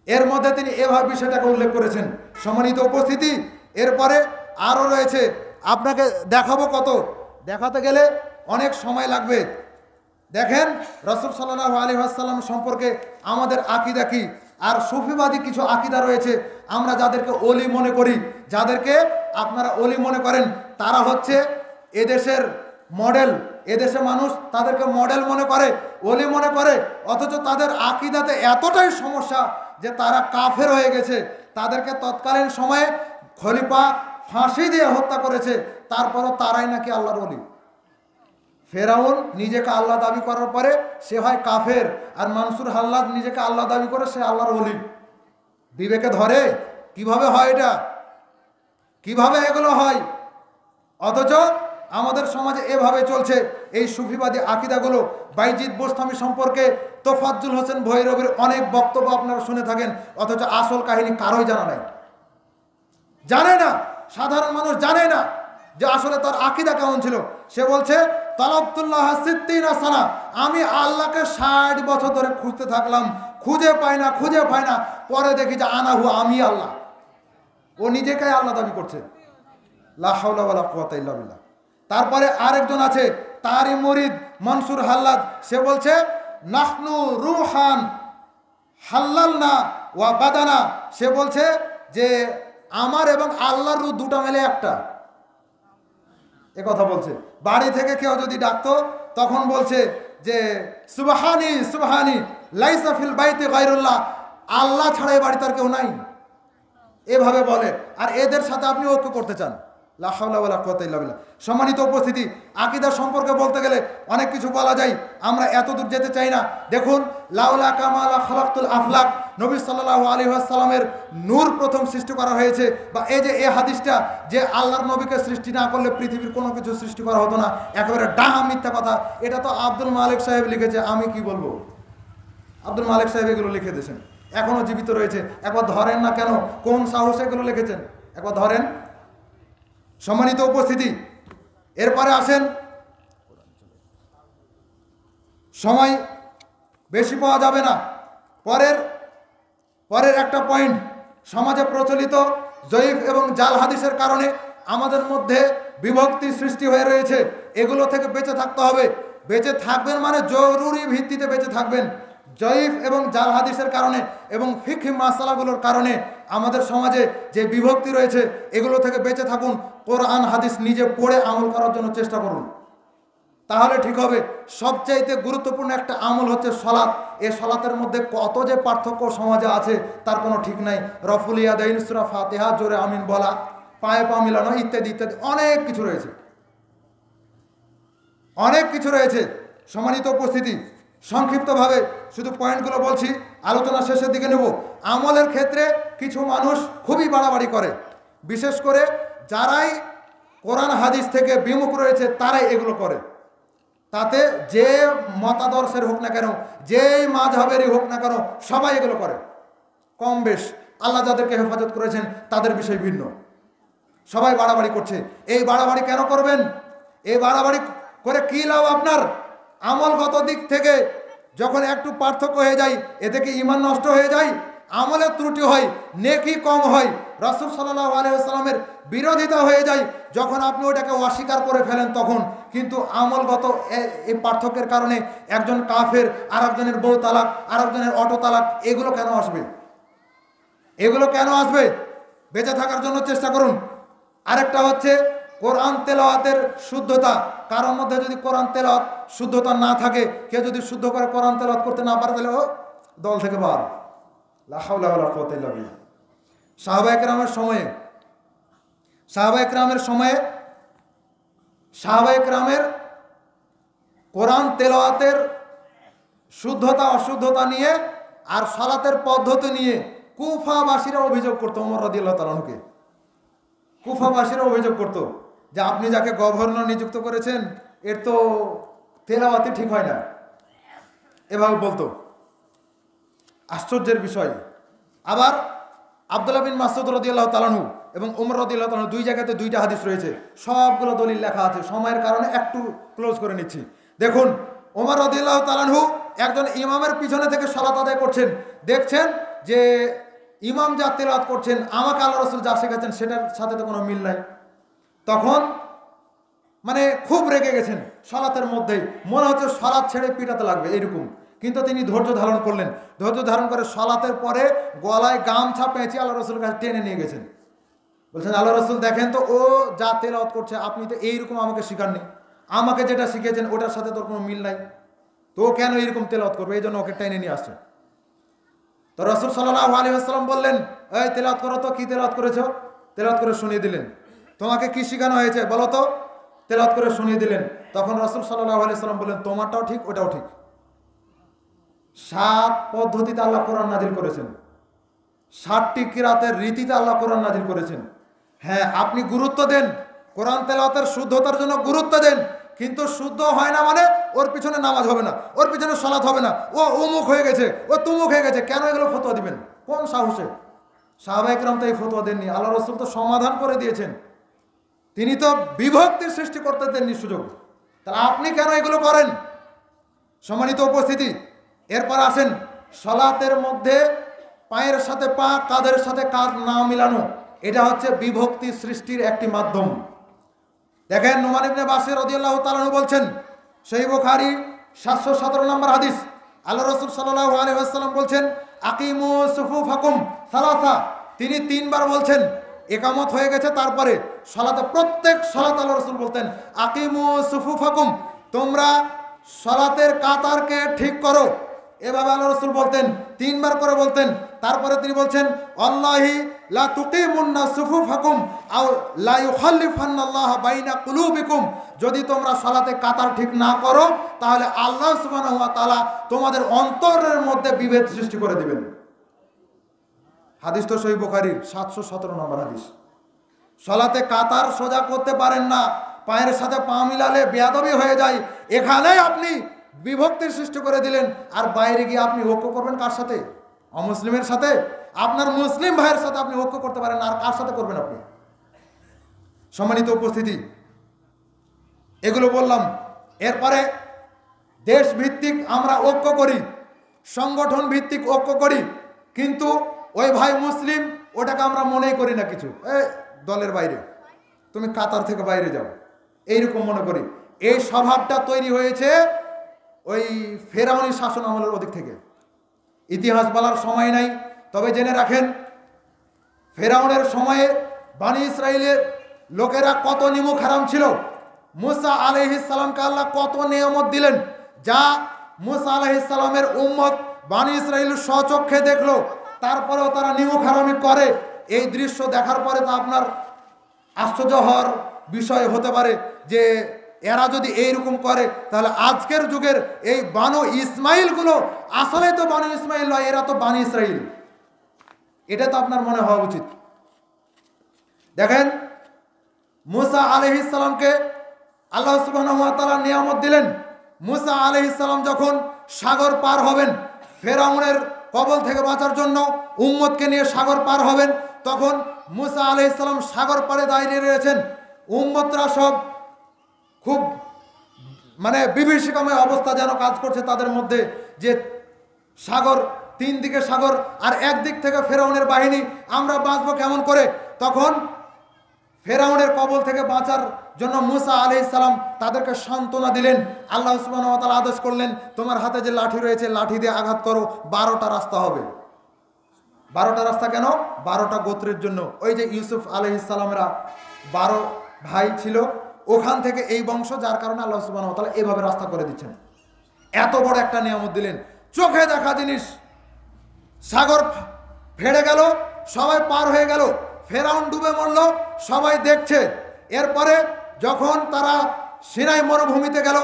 এর মধ্যে তিনি এভাবে বিষয়টাকে উল্লেখ করেছেন। সম্মানিত উপস্থিতি, এরপরে আরও রয়েছে, আপনাকে দেখাবো, কত দেখাতে গেলে অনেক সময় লাগবে। দেখেন রাসূল সাল্লাল্লাহু আলাইহি ওয়াসাল্লাম সম্পর্কে আমাদের আকীদা কি। আর সুফিবাদী কিছু আকীদা রয়েছে, আমরা যাদেরকে ওলি মনে করি, যাদেরকে আপনারা ওলি মনে করেন, তারা হচ্ছে এদেশের মডেল। এদেশে মানুষ তাদেরকে মডেল মনে করে, ওলি মনে করে, অথচ তাদের আকীদাতে এতটাই সমস্যা যে তারা কাফের হয়ে গেছে। তাদেরকে তৎকালীন সময়ে খলিফা ফাঁসি দিয়ে হত্যা করেছে, তারপরও তারাই নাকি আল্লাহর ওলি। ফেরাউন নিজেকে আল্লাহ দাবি করার পরে সে হয় কাফের, আর মানসুর হাল্লাদ নিজেকে আল্লাহ দাবি করে সে আল্লাহর ওলি। বিবেকে ধরে? কিভাবে হয় এটা? কিভাবে এগুলো হয়? অথচ আমাদের সমাজে এভাবে চলছে এই সুফিবাদী আকীদাগুলো। বাইজিদ বোস্তামি সম্পর্কে তোফাজ্জল হোসেন ভৈরবের অনেক বক্তব্য আপনারা শুনে থাকেন, অথচ আসল কাহিনী কারোই জানা নাই, জানে না। সাধারণ মানুষ জানে না যে আসলে তার আকীদা কেমন ছিল। সে বলছে তালাবতুল্লাহ সিত্তিনা সানা, আমি আল্লাহকে 60 বছর ধরে খুঁজতে থাকলাম, খুঁজে পাই না। পরে দেখি যে আনাহু, আমি আল্লাহ। ও নিজেকে আল্লাহ দাবি করছে। লা হাওলা ওয়ালা কুওয়াতা ইল্লা বিল্লাহ। তারপরে আরেকজন আছে, তারই মুরিদ মনসুর হাল্লাদ, সে বলছে নাহনু রুহান হাল্লালনা ওয়া বাদানা। সে বলছে যে আমার এবং আল্লাহর রূহ দুটা মিলে একটা। এ কথা বলছে। বাড়ি থেকে কেউ যদি ডাকতো তখন বলছে যে সুবহানি সুবহানি লাইসা ফিল বাইতি গায়রুল্লাহ, আল্লাহ ছাড়া এই বাড়িতে আর কেউ নাই, এভাবে বলে। আর এদের সাথে আপনি ঐক্য করতে চান, লা হাওলা ওয়ালা কুওয়াতা ইল্লা বিল্লাহ। সম্মানিত উপস্থিতি, আকীদা সম্পর্কে বলতে গেলে অনেক কিছু বলা যায়, আমরা এত দূর যেতে চাই না। দেখুন, লাউলা কামালা খালাকতুল আফলাক, নবী সাল্লাল্লাহু আলাইহি ওয়াসাল্লামের নূর প্রথম সৃষ্টি করা হয়েছে। বা এই যে এই হাদিসটা যে আল্লাহর নবীকে সৃষ্টি না করলে পৃথিবীর কোনো কিছু সৃষ্টি করা হতো না, একেবারে ডাহা মিথ্যা কথা। এটা তো আব্দুল মালিক সাহেব লিখেছে, আমি কি বলবো। আব্দুল মালিক সাহেব এগুলো লিখে দিয়েছেন, এখনো জীবিত রয়েছে। একবার ধরেন না কেন, কোন সাহসে এগুলো লিখেছেন, একবার ধরেন। সম্মানিত উপস্থিতি, এরপরে আসেন, সময় বেশি পাওয়া যাবে না। পরের একটা পয়েন্ট, সমাজে প্রচলিত জয়ীফ এবং জাল হাদিসের কারণে আমাদের মধ্যে বিভক্তি সৃষ্টি হয়ে রয়েছে। এগুলো থেকে বেঁচে থাকতে হবে। বেঁচে থাকবেন মানে জরুরি ভিত্তিতে বেঁচে থাকবেন। জয়ীফ এবং জাল হাদিসের কারণে এবং ফিকহি মাসালাগুলোর কারণে আমাদের সমাজে যে বিভক্তি রয়েছে, এগুলো থেকে বেঁচে থাকুন। কোরআন হাদিস নিজে পড়ে আমল করার জন্য চেষ্টা করুন, তাহলে ঠিক হবে। সবচাইতে গুরুত্বপূর্ণ একটা আমল হচ্ছে সলাৎ। এই সলাতের মধ্যে কত যে পার্থক্য সমাজে আছে তার কোনো ঠিক নাই। রফুল ইয়াদাইন, সূরা ফাতিহা, জোরে আমিন বলা, পায়ে পা মিলানো, ইত্যাদি ইত্যাদি অনেক কিছু রয়েছে, অনেক কিছু রয়েছে। সম্মানিত উপস্থিতি, সংক্ষিপ্তভাবে শুধু পয়েন্টগুলো বলছি, আলোচনা শেষের দিকে নেব। আমলের ক্ষেত্রে কিছু মানুষ খুবই বাড়াবাড়ি করে, বিশেষ করে যারাই কোরআন হাদিস থেকে বিমুখ রয়েছে তারাই এগুলো করে। তাতে যে মতাদর্শের হোক না কেন, যেই মাযহাবেরই হোক না কেন, সবাই এগুলো করে কম বেশ। আল্লাহ যাদেরকে হেফাজত করেছেন তাদের বিষয় ভিন্ন। সবাই বাড়াবাড়ি করছে। এই বাড়াবাড়ি কেন করবেন? এই বাড়াবাড়ি করে কী লাভ আপনার? আমলগত দিক থেকে যখন একটু পার্থক্য হয়ে যায়, এতে কি ঈমান নষ্ট হয়ে যায়? আমলের ত্রুটি হয়, নেকি কম হয়, রাসূল সাল্লাল্লাহু আলাইহি ওয়াসাল্লামের বিরোধিতা হয়ে যায়। যখন আপনি ওটাকে অস্বীকার করে ফেলেন তখন কিন্তু আমলগত এই পার্থক্যের কারণে একজন কাফের, আর একজনের বউ তালাক, আর একজনের অটো তালাক, এগুলো কেন আসবে? এগুলো কেন আসবে? বেঁচে থাকার জন্য চেষ্টা করুন। আরেকটা হচ্ছে কোরআন তেলাওয়াতের শুদ্ধতা। কারোর মধ্যে যদি কোরআন তেলাওয়াত শুদ্ধতা না থাকে, কেউ যদি শুদ্ধ করে কোরআন তেলাওয়াত করতে না পারে, তাহলে ও দল থেকে বার। লা হাওলা ওয়ালা কুওয়াতা ইল্লা বিল্লাহ। সাহাবায়ে কেরামের কোরআন তেলাওয়াতের শুদ্ধতা অশুদ্ধতা নিয়ে আর সালাতের পদ্ধতি নিয়ে কুফাবাসীরা অভিযোগ করতো ওমর রাদিয়াল্লাহু তাআলা আনহুকে। কুফাবাসীরা অভিযোগ করতো যে আপনি যাকে গভর্নর নিযুক্ত করেছেন এর তো তেলাওয়াতই ঠিক হয় না, এভাবে বলতো। আশ্চর্যের বিষয়। আবার আব্দুল্লাহ বিন মাসউদ রাদিয়াল্লাহু তাআলা আনহু এবং ওমর রাদিয়াল্লাহু তাআলা, দুই জায়গাতে দুইটা হাদিস রয়েছে, সবগুলো দলিল লেখা আছে। সময়ের কারণে একটু ক্লোজ করে নিচ্ছি। দেখুন, ওমর রাদিয়াল্লাহু তাআলা আনহু একজন ইমামের পিছনে থেকে সালাত আদায় করছেন, দেখছেন যে ইমাম যা তেলাওয়াত করছেন, আমাকে আল্লাহ রাসূল যা শেখাচ্ছেন সেটার সাথে তো কোনো মিল নাই। তখন মানে খুব রেগে গেছেন, সালাতের মধ্যেই মনে হচ্ছে সালাত ছেড়ে পিটাতে লাগবে এরকম। কিন্তু তিনি ধৈর্য ধারণ করলেন। ধৈর্য ধারণ করে সালাতের পরে গলায় গামছা পেঁচে আল্লাহ রাসূলের কাছে টেনে নিয়ে গেছেন। বলছেন, আল্লাহ রাসূল দেখেন তো, ও যা তেলাওয়াত করছে আপনি তো এইরকম আমাকে শিখাননি, আমাকে যেটা শিখিয়েছেন ওটার সাথে তোর কোনো মিল নাই, তো ও কেন এরকম তেলাওয়াত করবে? এই জন্য ওকে টেনে নিয়ে আসছে। তো রাসূল সাল্লাল্লাহু আলাইহি ওয়াসাল্লাম বললেন, এই তেলাওয়াত করো তো, কি তেলাওয়াত করেছো? তেলাওয়াত করে শুনিয়ে দিলেন। তোমাকে কি শেখানো হয়েছে বলো তো? তেলাওয়াত করে শুনিয়ে দিলেন। তখন রাসূল সাল্লাল্লাহু আলাইহি ওয়াসাল্লাম বললেন, তোমারটাও ঠিক ওটাও ঠিক। 7 পদ্ধতিতে আল্লাহ কোরআন নাজিল করেছেন, 7টি কিরাতের রীতিতে আল্লাহ কোরআন নাজিল করেছেন। হ্যাঁ, আপনি গুরুত্ব দেন, কোরআন তেলাওয়াতের শুদ্ধতার জন্য গুরুত্ব দেন, কিন্তু শুদ্ধ হয় না মানে ওর পিছনে নামাজ হবে না, ওর পিছনে সালাত হবে না, ও অমুক হয়ে গেছে, ও তুমুক হয়ে গেছে। কেন এগুলো ফতোয়া দিবেন? কোন সাহসে? সাহাবায়ে কেরাম তো এই ফতোয়া দেননি, আল্লাহ রাসূল তো সমাধান করে দিয়েছেন। তিনি তো বিভক্তির সৃষ্টি করতে দেননি সুযোগ, তাহলে আপনি কেন এগুলো করেন? সম্মানিত উপস্থিতি, এরপর আসেন সালাতের মধ্যে পায়ের সাথে পা, কাঁধের সাথে কাঁধ না মিলানো, এটা হচ্ছে বিভক্তি সৃষ্টির একটি মাধ্যম। দেখেন, নোমান ইবনে বাশির রাদিয়াল্লাহু তাআলা আনহু বলছেন, সহিহ বুখারী 717 নম্বর হাদিস, আল্লাহ রাসূল সাল্লাল্লাহু আলাইহি ওয়াসাল্লাম বলছেন, আকিমু সুফুফাকুম সালাসা। তিনি 3 বার বলছেন, ইকামত হয়ে গেছে, তারপরে সালাতে, প্রত্যেক সালাত আল্লাহ রাসূল বলতেন, আকিমু সুফুফাকুম, তোমরা সালাতের কাতারকে ঠিক করো। এভাবে আল্লাহ রাসূল বলতেন, 3 বার করে বলতেন। তারপরে তিনি বলছেন, আল্লাহি লা তুকিমুন্না সুফুফাকুম আও লা ইউখাল্লিফান্নাল্লাহু বাইনা কুলুবিকুম। যদি তোমরা সালাতে কাতার ঠিক না করো তাহলে আল্লাহ সুবহানাহু ওয়া তাআলা তোমাদের অন্তরের মধ্যে বিভেদ সৃষ্টি করে দিবেন। হাদিস তো সহিহ বুখারীর 717 নম্বর হাদিস। সালাতে কাতার সোজা করতে পারেন না, পায়ের সাথে পা মিলালে বেয়াদবি হয়ে যায়, এখানেই আপনি বিভক্তির সৃষ্টি করে দিলেন। আর বাইরে গিয়ে আপনি ঐক্য করবেন কার সাথে? অমুসলিমের সাথে। আপনার মুসলিম ভাইয়ের সাথে আপনি ঐক্য করতে পারেন না, আর কার সাথে করবেন আপনি? সম্মানিত উপস্থিতি, এগুলো বললাম। এরপরে দেশ ভিত্তিক আমরা ঐক্য করি, সংগঠন ভিত্তিক ঐক্য করি, কিন্তু ওই ভাই মুসলিম ওটাকে আমরা মনেই করি না কিছু। দলের বাইরে, তুমি কাতার থেকে বাইরে যাও, এইরকম মনে করি। এই স্বভাবটা তৈরি হয়েছে ওই ফেরাউনি শাসন আমলের ওদিক থেকে। ইতিহাস বলার সময় নাই, তবে জেনে রাখেন ফেরাউনের সময়ে বানি ইসরাইলের লোকেরা কত নিমুখ হারাম ছিল। মুসা আলাইহিস সালামকে আল্লাহ কত নিয়ামত দিলেন, যা মুসা আলাইহিস সালামের উম্মত বানি ইসরাইল স্বচক্ষে দেখলো, তারপরেও তারা নিমুখ হারামি করে। এই দৃশ্য দেখার পরে তো আপনার আশ্চর্য হওয়ার বিষয় হতে পারে যে এরা যদি এইরকম করে তাহলে আজকের যুগের এই বানু ইসমাইলগুলো আসলে তো বানু ইসমাইল নয়, এরা তো বানি ইসরাইল। এটা তো আপনার মনে হওয়া উচিত। দেখেন, মুসা আলাইহিস সালামকে আল্লাহ সুবহানাহু ওয়া তাআলা নিয়ামত দিলেন। মুসা আলাইহিস সালাম যখন সাগর পার হবেন, ফেরাউনের কবল থেকে বাঁচার জন্য উম্মতকে নিয়ে সাগর পার হবেন, তখন মুসা আলাইহিস সালাম সাগর পাড়ে দাঁড়িয়ে রয়েছেন। উম্মতরা সব খুব বিভীষিকাময় অবস্থা যেন কাজ করছে তাদের মধ্যে, যে সাগর, 3 দিকে সাগর আর একদিক থেকে ফেরাউনের বাহিনী, আমরা বাঁচবো কেমন করে? তখন ফেরাউনের কবল থেকে বাঁচার জন্য মুসা আলাইহিস সালাম তাদেরকে সান্ত্বনা দিলেন। আল্লাহ সুবহানাহু ওয়া তাআলা আদেশ করলেন, তোমার হাতে যে লাঠি রয়েছে লাঠি দিয়ে আঘাত করো, 12টা রাস্তা হবে। 12টা রাস্তা কেন? 12টা গোত্রের জন্য। ওই যে ইউসুফ আলাইহিস সালামেরা 12 ভাই ছিল, ওখান থেকে এই বংশ, যার কারণে আল্লাহ সুবহানাহু ওয়া তাআলা এভাবে রাস্তা করে দিচ্ছেন। এত বড় একটা নিয়ামত দিলেন, চোখে দেখা জিনিস। সাগর ফেড়ে গেল, সবাই পার হয়ে গেল, ফেরাউন ডুবে মরল, সবাই দেখছে। এরপরে যখন তারা সিনাই মরুভূমিতে গেল,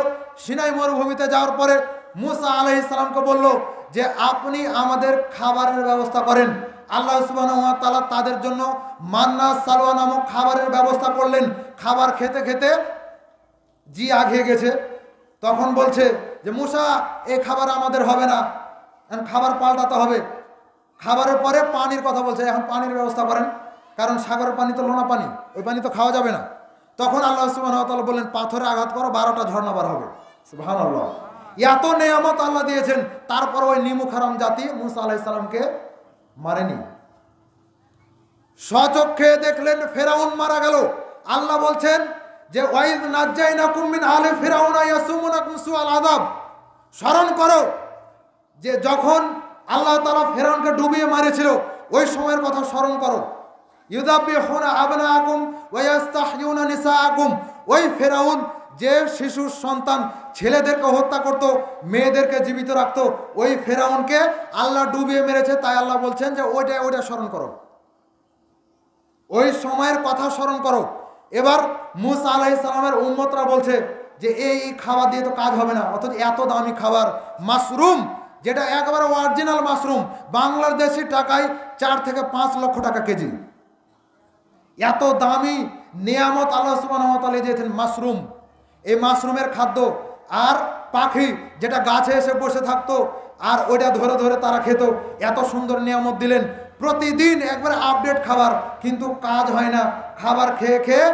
সিনাই মরুভূমিতে যাওয়ার পরে মুসা আলাইহিস সালামকে বলল যে আপনি আমাদের খাবারের ব্যবস্থা করেন। আল্লাহ সুবহানাহু ওয়া তাআলা তাদের জন্য মান্না সালওয়া নামক খাবারের ব্যবস্থা করলেন। খাবার খেতে খেতে জি আগিয়ে গেছে, তখন বলছে যে মুসা, এই খাবার আমাদের হবে না, খাবার পাল্টাতে হবে। খাবারের পরে পানির কথা বলছে, এখন পানির ব্যবস্থা করেন, কারণ সাগরের পানি তো লোনা পানি, ওই পানি তো খাওয়া যাবে না। তখন আল্লাহ সুবহানাহু ওয়া তাআলা বললেন, পাথরে আঘাত করো, 12টা ঝর্ণা বার হবে। সুবহানাল্লাহ, এত নেয়ামত আল্লাহ দিয়েছেন, তারপর ওই নিমুখ হারাম জাতি মুসা আলাইহিস সালামকে মারেনি। স্বচক্ষে দেখলেন ফেরাউন মারা গেল। আল্লাহ বলছেন যে ওয়াইদ নাজ্জাইনাকুম মিন আলি ফিরাউনা ইয়াসুমুনাকুম সুআল আযাব। স্মরণ করো যে যখন আল্লাহ তাআলা ফেরাউনকে ডুবিয়ে মারেছিল, ওই সময়ের কথা স্মরণ করো। ইউযাবিহুনা আবনাআকুম ওয়া ইস্তাহয়ুনা নিসাআকুম। ওই ফেরাউন যে শিশুর সন্তান ছেলেদেরকে হত্যা করত, মেয়েদেরকে জীবিত রাখত, ওই ফেরাউনকে আল্লাহ ডুবিয়ে মেরেছে। তাই আল্লাহ বলছেন যে ওইটা স্মরণ করো, ওই সময়ের কথা স্মরণ করো। এবার মুসা আলাইহিস সালামের উম্মতরা বলছে যে এই খাবার দিয়ে তো কাজ হবে না, অথচ এত দামি খাবার, মাশরুম, যেটা একেবারে অরিজিনাল মাশরুম, বাংলাদেশি টাকায় 4 থেকে 5 লক্ষ টাকা কেজি। এত দামি নিয়ামত আল্লাহ সুবহানাহু ওয়া তাআলা দিয়েছেন মাশরুম। এই মাশরুমের খাদ্য, আর পাখি যেটা গাছে এসে বসে থাকতো আর ওইটা ধরে ধরে তারা খেত। এত সুন্দর নিয়ামত দিলেন, প্রতিদিন একবারে আপডেট খাবার, কিন্তু কাজ হয় না। খাবার খেয়ে খেয়ে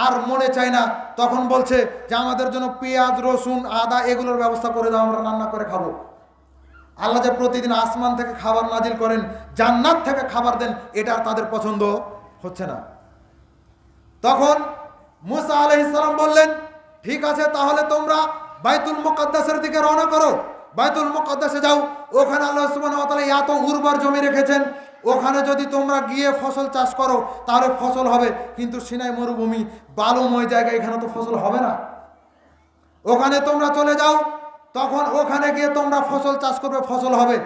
আর মনে চায় না। তখন বলছে যে আমাদের জন্য পেঁয়াজ, রসুন, আদা এগুলোর ব্যবস্থা করে দাও, আমরা রান্না করে খাবো। আল্লাহ যে প্রতিদিন আসমান থেকে খাবার নাজিল করেন, জান্নাত থেকে খাবার দেন, এটা তাদের পছন্দ হচ্ছে না। তখন মুসা আলাইহিস সালাম বললেন, ঠিক আছে, তাহলে তোমরা বাইতুল মুকাদ্দাসের দিকে রওনা করো, বাইতুল মুকাদ্দাসে যাও। ওখানে আল্লাহ সুবহানাহু ওয়া তাআলা এত উর্বর জমি রেখেছেন, ওখানে যদি তোমরা গিয়ে ফসল চাষ করো তাহলে ফসল হবে। কিন্তু সিনাই মরুভূমি, বালুময় জায়গা, এখানে তো ফসল হবে না। ওখানে তোমরা চলে যাও, তখন ওখানে গিয়ে তোমরা ফসল চাষ করবে, ফসল হবে।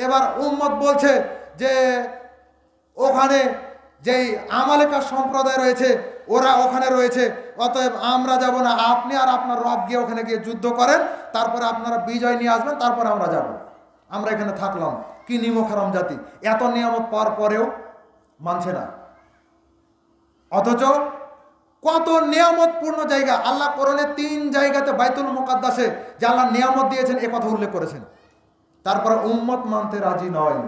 এবার উম্মত বলছে যে ওখানে যেই আমালেকার সম্প্রদায় রয়েছে ওরা ওখানে রয়েছে, অতএব আমরা যাব না, আপনি আর আপনার রব গিয়ে ওখানে গিয়ে যুদ্ধ করেন, তারপরে আপনারা বিজয় নিয়ে আসবেন, তারপরে আমরা যাব, আমরা এখানে থাকলাম। কি নিমখারাম জাতি, এত নিয়ামত পাওয়ার পরেও মানছে না। অথচ কত নিয়ামতপূর্ণ জায়গা আল্লাহ কোরআনে 3 জায়গাতে বাইতুল মুকাদ্দাসে যে আল্লাহ নিয়ামত দিয়েছেন এ কথা উল্লেখ করেছেন, তারপর উম্মত মানতে রাজি নয়।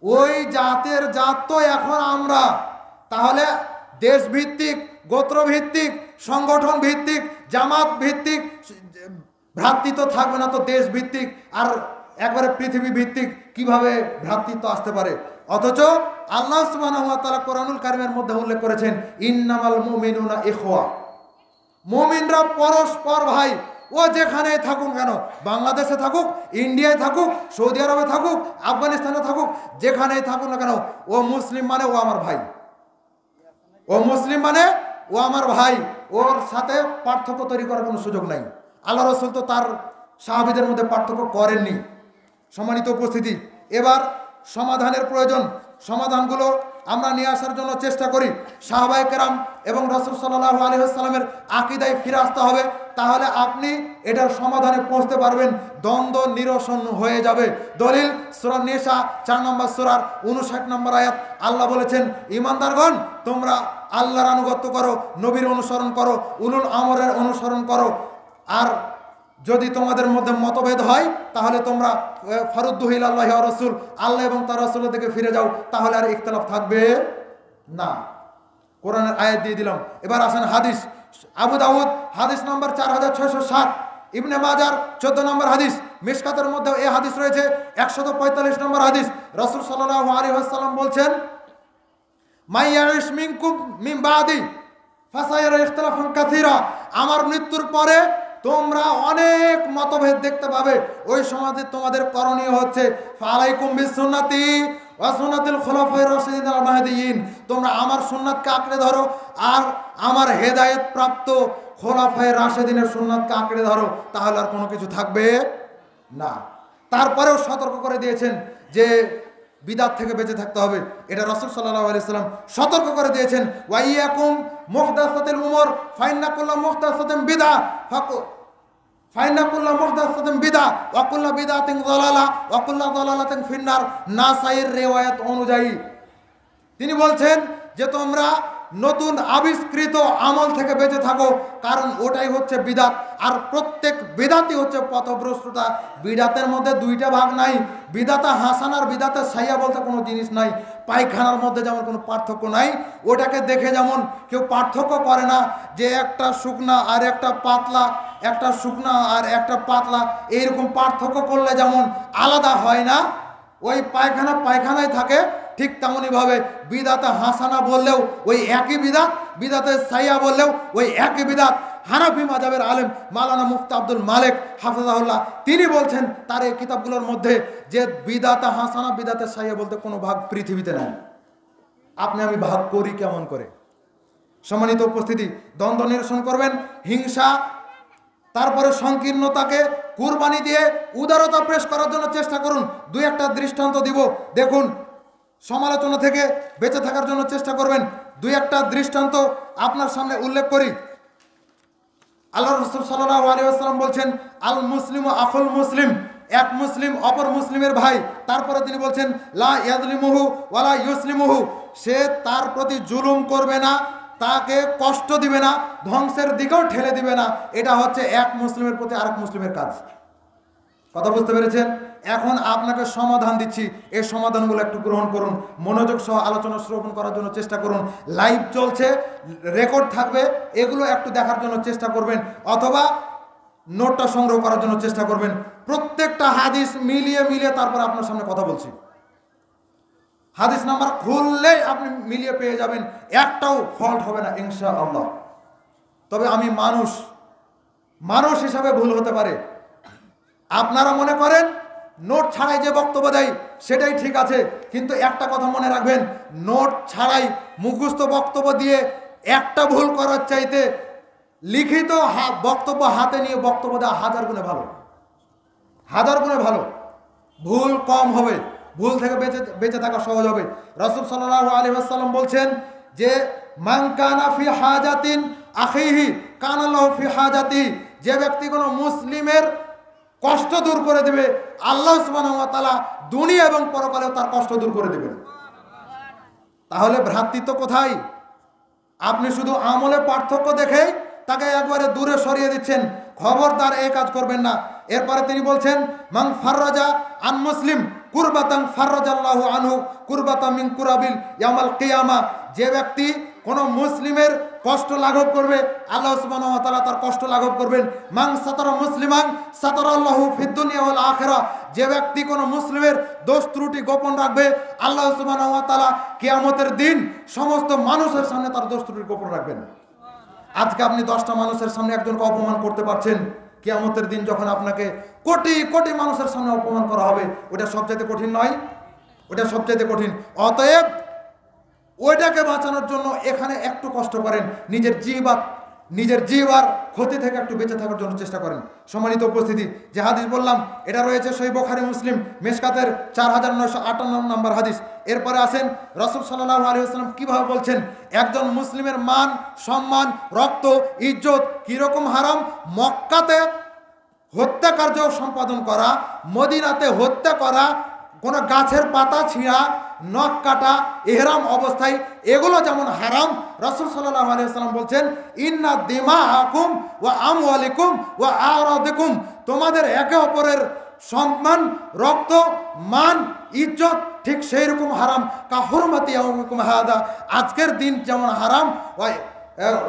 ওই জাতের জাত তো এখন আমরা, তাহলে দেশ ভিত্তিক, গোত্র ভিত্তিক, সংগঠন ভিত্তিক, জামাত ভিত্তিক ভ্রাতৃত্ব থাকবে না, তো দেশ ভিত্তিক আর একবারে পৃথিবী ভিত্তিক কিভাবে ভ্রাতৃত্ব আসতে পারে? অথচ আল্লাহ সুবহানাহু ওয়া তাআলা কোরআনুল কারীমের মধ্যে উল্লেখ করেছেন ইন্নামাল মুমিনুনা ইখওয়া, মুমিনরা পরস্পর ভাই। ও যেখানে থাকুক কেন, বাংলাদেশে থাকুক, ইন্ডিয়ায় থাকুক, সৌদি আরবে থাকুক, আফগানিস্তানে থাকুক, যেখানেই থাকুক না কেন, ও মুসলিম মানে ও আমার ভাই, ও মুসলিম মানে ও আমার ভাই, ওর সাথে পার্থক্য তৈরি করার কোনো সুযোগ নাই। আল্লাহ রাসূল তো তার সাহাবীদের মধ্যে পার্থক্য করেননি। সম্মানিত উপস্থিতি, এবার সমাধানের প্রয়োজন, সমাধানগুলো আমরা নিয়ে আসার জন্য চেষ্টা করি। সাহাবায়ে কেরাম এবং রাসূল সাল্লাল্লাহু আলাইহি ওয়াসাল্লামের আকীদায় ফিরে আসতে হবে, তাহলে আপনি এটার সমাধানে পৌঁছতে পারবেন, দ্বন্দ্ব নিরসন হয়ে যাবে। দলিল সূরা নিসা 4 নম্বর সূরার 59 নম্বর আয়াত, আল্লাহ বলেছেন ঈমানদারগণ তোমরা আল্লাহর আনুগত্য করো, নবীর অনুসরণ করো, উলুল আমরের অনুসরণ করো, আর যদি তোমাদের মধ্যে মতভেদ হয় তাহলে তোমরা ফারুদ্দুহু ইলাল্লাহি ওয়া রাসূল, আল্লাহ এবং তার রাসূলের দিকে ফিরে যাও, তাহলে আর ইখতিলাফ থাকবে না। কোরআনের আয়াত দিয়ে দিলাম। এবার আসেন হাদিস। আবু দাউদ হাদিস নাম্বার 4607, ইবনে মাজার 14 নম্বর হাদিস, মিশকাতের মধ্যে এই হাদিস রয়েছে 145 নম্বর হাদিস। রাসূল সাল্লাল্লাহু আলাইহি ওয়াসাল্লাম বলছেন মাইয়াইশ মিনকুম মিন বাদি ফাসায়ারা ইখতিলাফান কাসীরা, আমার মৃত্যুর পরে তোমরা অনেক মতভেদ দেখতে পাবে। ওই সমাজে তোমাদের করণীয় হচ্ছে ফালাইকুম বিসুন্নতি ওয়া সুন্নাতিল খুলাফায়ে রাশিদিন আল মাহদিয়িন, তোমরা আমার সুন্নাতকে আঁকড়ে ধরো আর আমার হেদায়েত প্রাপ্ত খুলাফায়ে রাশিদিনের সুন্নাতকে আঁকড়ে ধরো, তাহলে আর কোনো কিছু থাকবে না। তারপরেও সতর্ক করে দিয়েছেন যে বিদাত থেকে বেঁচে থাকতে হবে, এটা রাসূল সাল্লাল্লাহু আলাইহি ওয়াসাল্লাম সতর্ক করে দিয়েছেন। ওয়া ইয়াকুম মুহদাসাতিল উমুর ফাইন্না কুল্লা মুহদাসাতিন বিদআ ফাইন্না কুল্লা মুহদাসাতিন বিদআ ওয়া কুল্লা বিদআতিন যালালা ওয়া কুল্লা যালালাতিন ফিন্নার, নাসাইর রিওয়ায়াত অনুযায়ী তিনি বলছেন যে তোমরা নতুন আবিষ্কৃত আমল থেকে বেঁচে থাকো, কারণ ওটাই হচ্ছে বিদাত, আর প্রত্যেক বিদাতই হচ্ছে পথভ্রষ্টতা। বিদাতের মধ্যে 2টা ভাগ নাই, বিদাতা হাসান আর বিদাতা সাইয়া বলতে কোনো জিনিস নাই। পায়খানার মধ্যে যেমন কোনো পার্থক্য নাই, ওটাকে দেখে যেমন কেউ পার্থক্য করে না যে একটা শুকনা আর একটা পাতলা, একটা শুকনা আর একটা পাতলা, এইরকম পার্থক্য করলে যেমন আলাদা হয় না, ওই পায়খানা পায়খানায় থাকে, ঠিক তেমনইভাবে বিদাতা হাসানা বললেও ওই একই বিদাত, বিদাতে সাইয়া বললেও ওই একই বিদাত। হানাফি মাযহাবের আলেম মাওলানা মুফতি আব্দুল মালিক হাফিজাহুল্লাহ তিনি বলছেন তার এই কিতাবগুলোর মধ্যে যে বিদাতা হাসানা বিদাতে সাইয়া বলতে কোনো ভাগ পৃথিবীতে নাই। আপনি আমি ভাগ করি কেমন করে? সম্মানিত উপস্থিতি, দ্বন্দ্ব নিরসন করবেন, হিংসা তারপরে সংকীর্ণতাকে কুরবানি দিয়ে উদারতা পেশ করার জন্য চেষ্টা করুন। 2-1টা দৃষ্টান্ত দিব, দেখুন। সমালোচনা থেকে বেঁচে থাকার জন্য চেষ্টা করবেন। 2-1টা দৃষ্টান্ত আপনার সামনে উল্লেখ করি। আল্লাহ রাসূল সাল্লাল্লাহু আলাইহি ওয়াসাল্লাম বলছেন আল মুসলিমু আখুল মুসলিম, এক মুসলিম অপর মুসলিমের ভাই। তারপরে তিনি বলছেন লা ইয়াজলিমুহু ওয়ালা ইউসলিমুহু, সে তার প্রতি জুলুম করবে না, তাকে কষ্ট দিবে না, ধ্বংসের দিকেও ঠেলে দিবে না। এটা হচ্ছে এক মুসলিমের প্রতি আরেক মুসলিমের কাজ। কথা বুঝতে পেরেছেন? এখন আপনাকে সমাধান দিচ্ছি, এই সমাধানগুলো একটু গ্রহণ করুন, মনোযোগ সহ আলোচনা শ্রবণ করার জন্য চেষ্টা করুন। লাইভ চলছে, রেকর্ড থাকবে, এগুলো একটু দেখার জন্য চেষ্টা করবেন, অথবা নোটটা সংগ্রহ করার জন্য চেষ্টা করবেন। প্রত্যেকটা হাদিস মিলিয়ে মিলিয়ে তারপর আপনার সামনে কথা বলছি। হাদিস নাম্বার খুললেই আপনি মিলিয়ে পেয়ে যাবেন, একটাও ফল্ট হবে না ইনশাআল্লাহ। তবে আমি মানুষ হিসাবে ভুল হতে পারে। আপনারা মনে করেন নোট ছাড়াই যে বক্তব্য দেয় সেটাই ঠিক আছে, কিন্তু একটা কথা মনে রাখবেন, নোট ছাড়াই মুখস্থ বক্তব্য দিয়ে একটা ভুল করার চাইতে লিখিত বক্তব্য হাতে নিয়ে বক্তব্য দেওয়া 1000 গুণে ভালো। হাজার গুণে ভালো, ভুল কম হবে, ভুল থেকে বেঁচে থাকা সহজ হবে। রাসূল সাল্লাল্লাহু আলাইহি ওয়াসাল্লাম বলছেন যে মান কানা ফি হাজাতিন আখিহি কানা লাহু ফি হাজাতি, যে ব্যক্তি কোনো মুসলিমের কষ্ট দূর করে দেবে, আল্লাহ সুবহানাহু ওয়া তাআলা দুনিয়া এবং পরকালেও তার কষ্ট দূর করে দেবেন। তাহলে ভ্রাতৃত্ব কোথায়? আপনি শুধু আমলে পার্থক্য দেখে তাকে একবারে দূরে সরিয়ে দিচ্ছেন, খবরদার এই কাজ করবেন না। এরপরে তিনি বলছেন মান ফাররাজা আন মুসলিম কুরবাতান ফাররাজাল্লাহু আনহু কুরবাতাম মিন কুরাবিল ইয়াউমাল কিয়ামা, যে ব্যক্তি কোনো মুসলিমের কষ্ট লাঘব করবে, আল্লাহ সুবহানাহু ওয়া তাআলা তার কষ্ট লাঘব করবেন। মান সাতারা মুসলিমান সাতারাল্লাহু ফিদ দুনিয়া ওয়াল আখিরাহ, যে ব্যক্তি কোনো মুসলিমের দোষ ত্রুটি গোপন রাখবে, আল্লাহ সুবহানাহু ওয়া তাআলা কিয়ামতের দিন সমস্ত মানুষের সামনে তার দোষ ত্রুটি গোপন রাখবেন। আজকে আপনি 10টা মানুষের সামনে একজনকে অপমান করতে পারছেন, কিয়ামতের দিন যখন আপনাকে কোটি কোটি মানুষের সামনে অপমান করা হবে, ওটা সবচাইতে কঠিন নয়? ওটা সবচাইতে কঠিন। অতএব ওইটাকে বাঁচানোর জন্য এখানে একটু কষ্ট করেন, নিজের জিহ্বার ক্ষতি থেকে একটু বেঁচে থাকার জন্য চেষ্টা করেন। সম্মানিত উপস্থিতি, যে হাদিস বললাম এটা রয়েছে সহিহ বুখারী মুসলিম মিশকাতের 4958 নম্বর হাদিস। এরপরে আসেন রাসূল সাল্লাল্লাহু আলাইহি ওয়াসাল্লাম কিভাবে বলছেন একজন মুসলিমের মান সম্মান রক্ত ইজ্জত কিরকম হারাম। মক্কাতে হত্যাকার্য সম্পাদন করা, মদিনাতে হত্যা করা, কোনো গাছের পাতা ছিঁড়া, নখ কাটা ইহরাম অবস্থায়, এগুলো যেমন হারাম, রাসূল সাল্লাল্লাহু আলাইহি ওয়াসাল্লাম বলছেন ইন্না দিমাআকুম ওয়া আমওয়ালিকুম ওয়া আরাদিকুম, তোমাদের একে অপরের সম্মান রক্ত মান ইজ্জত ঠিক সেই রকম হারাম। কা হুরমাতি ইয়াউমিকুম হাদা, আজকের দিন যেমন হারাম,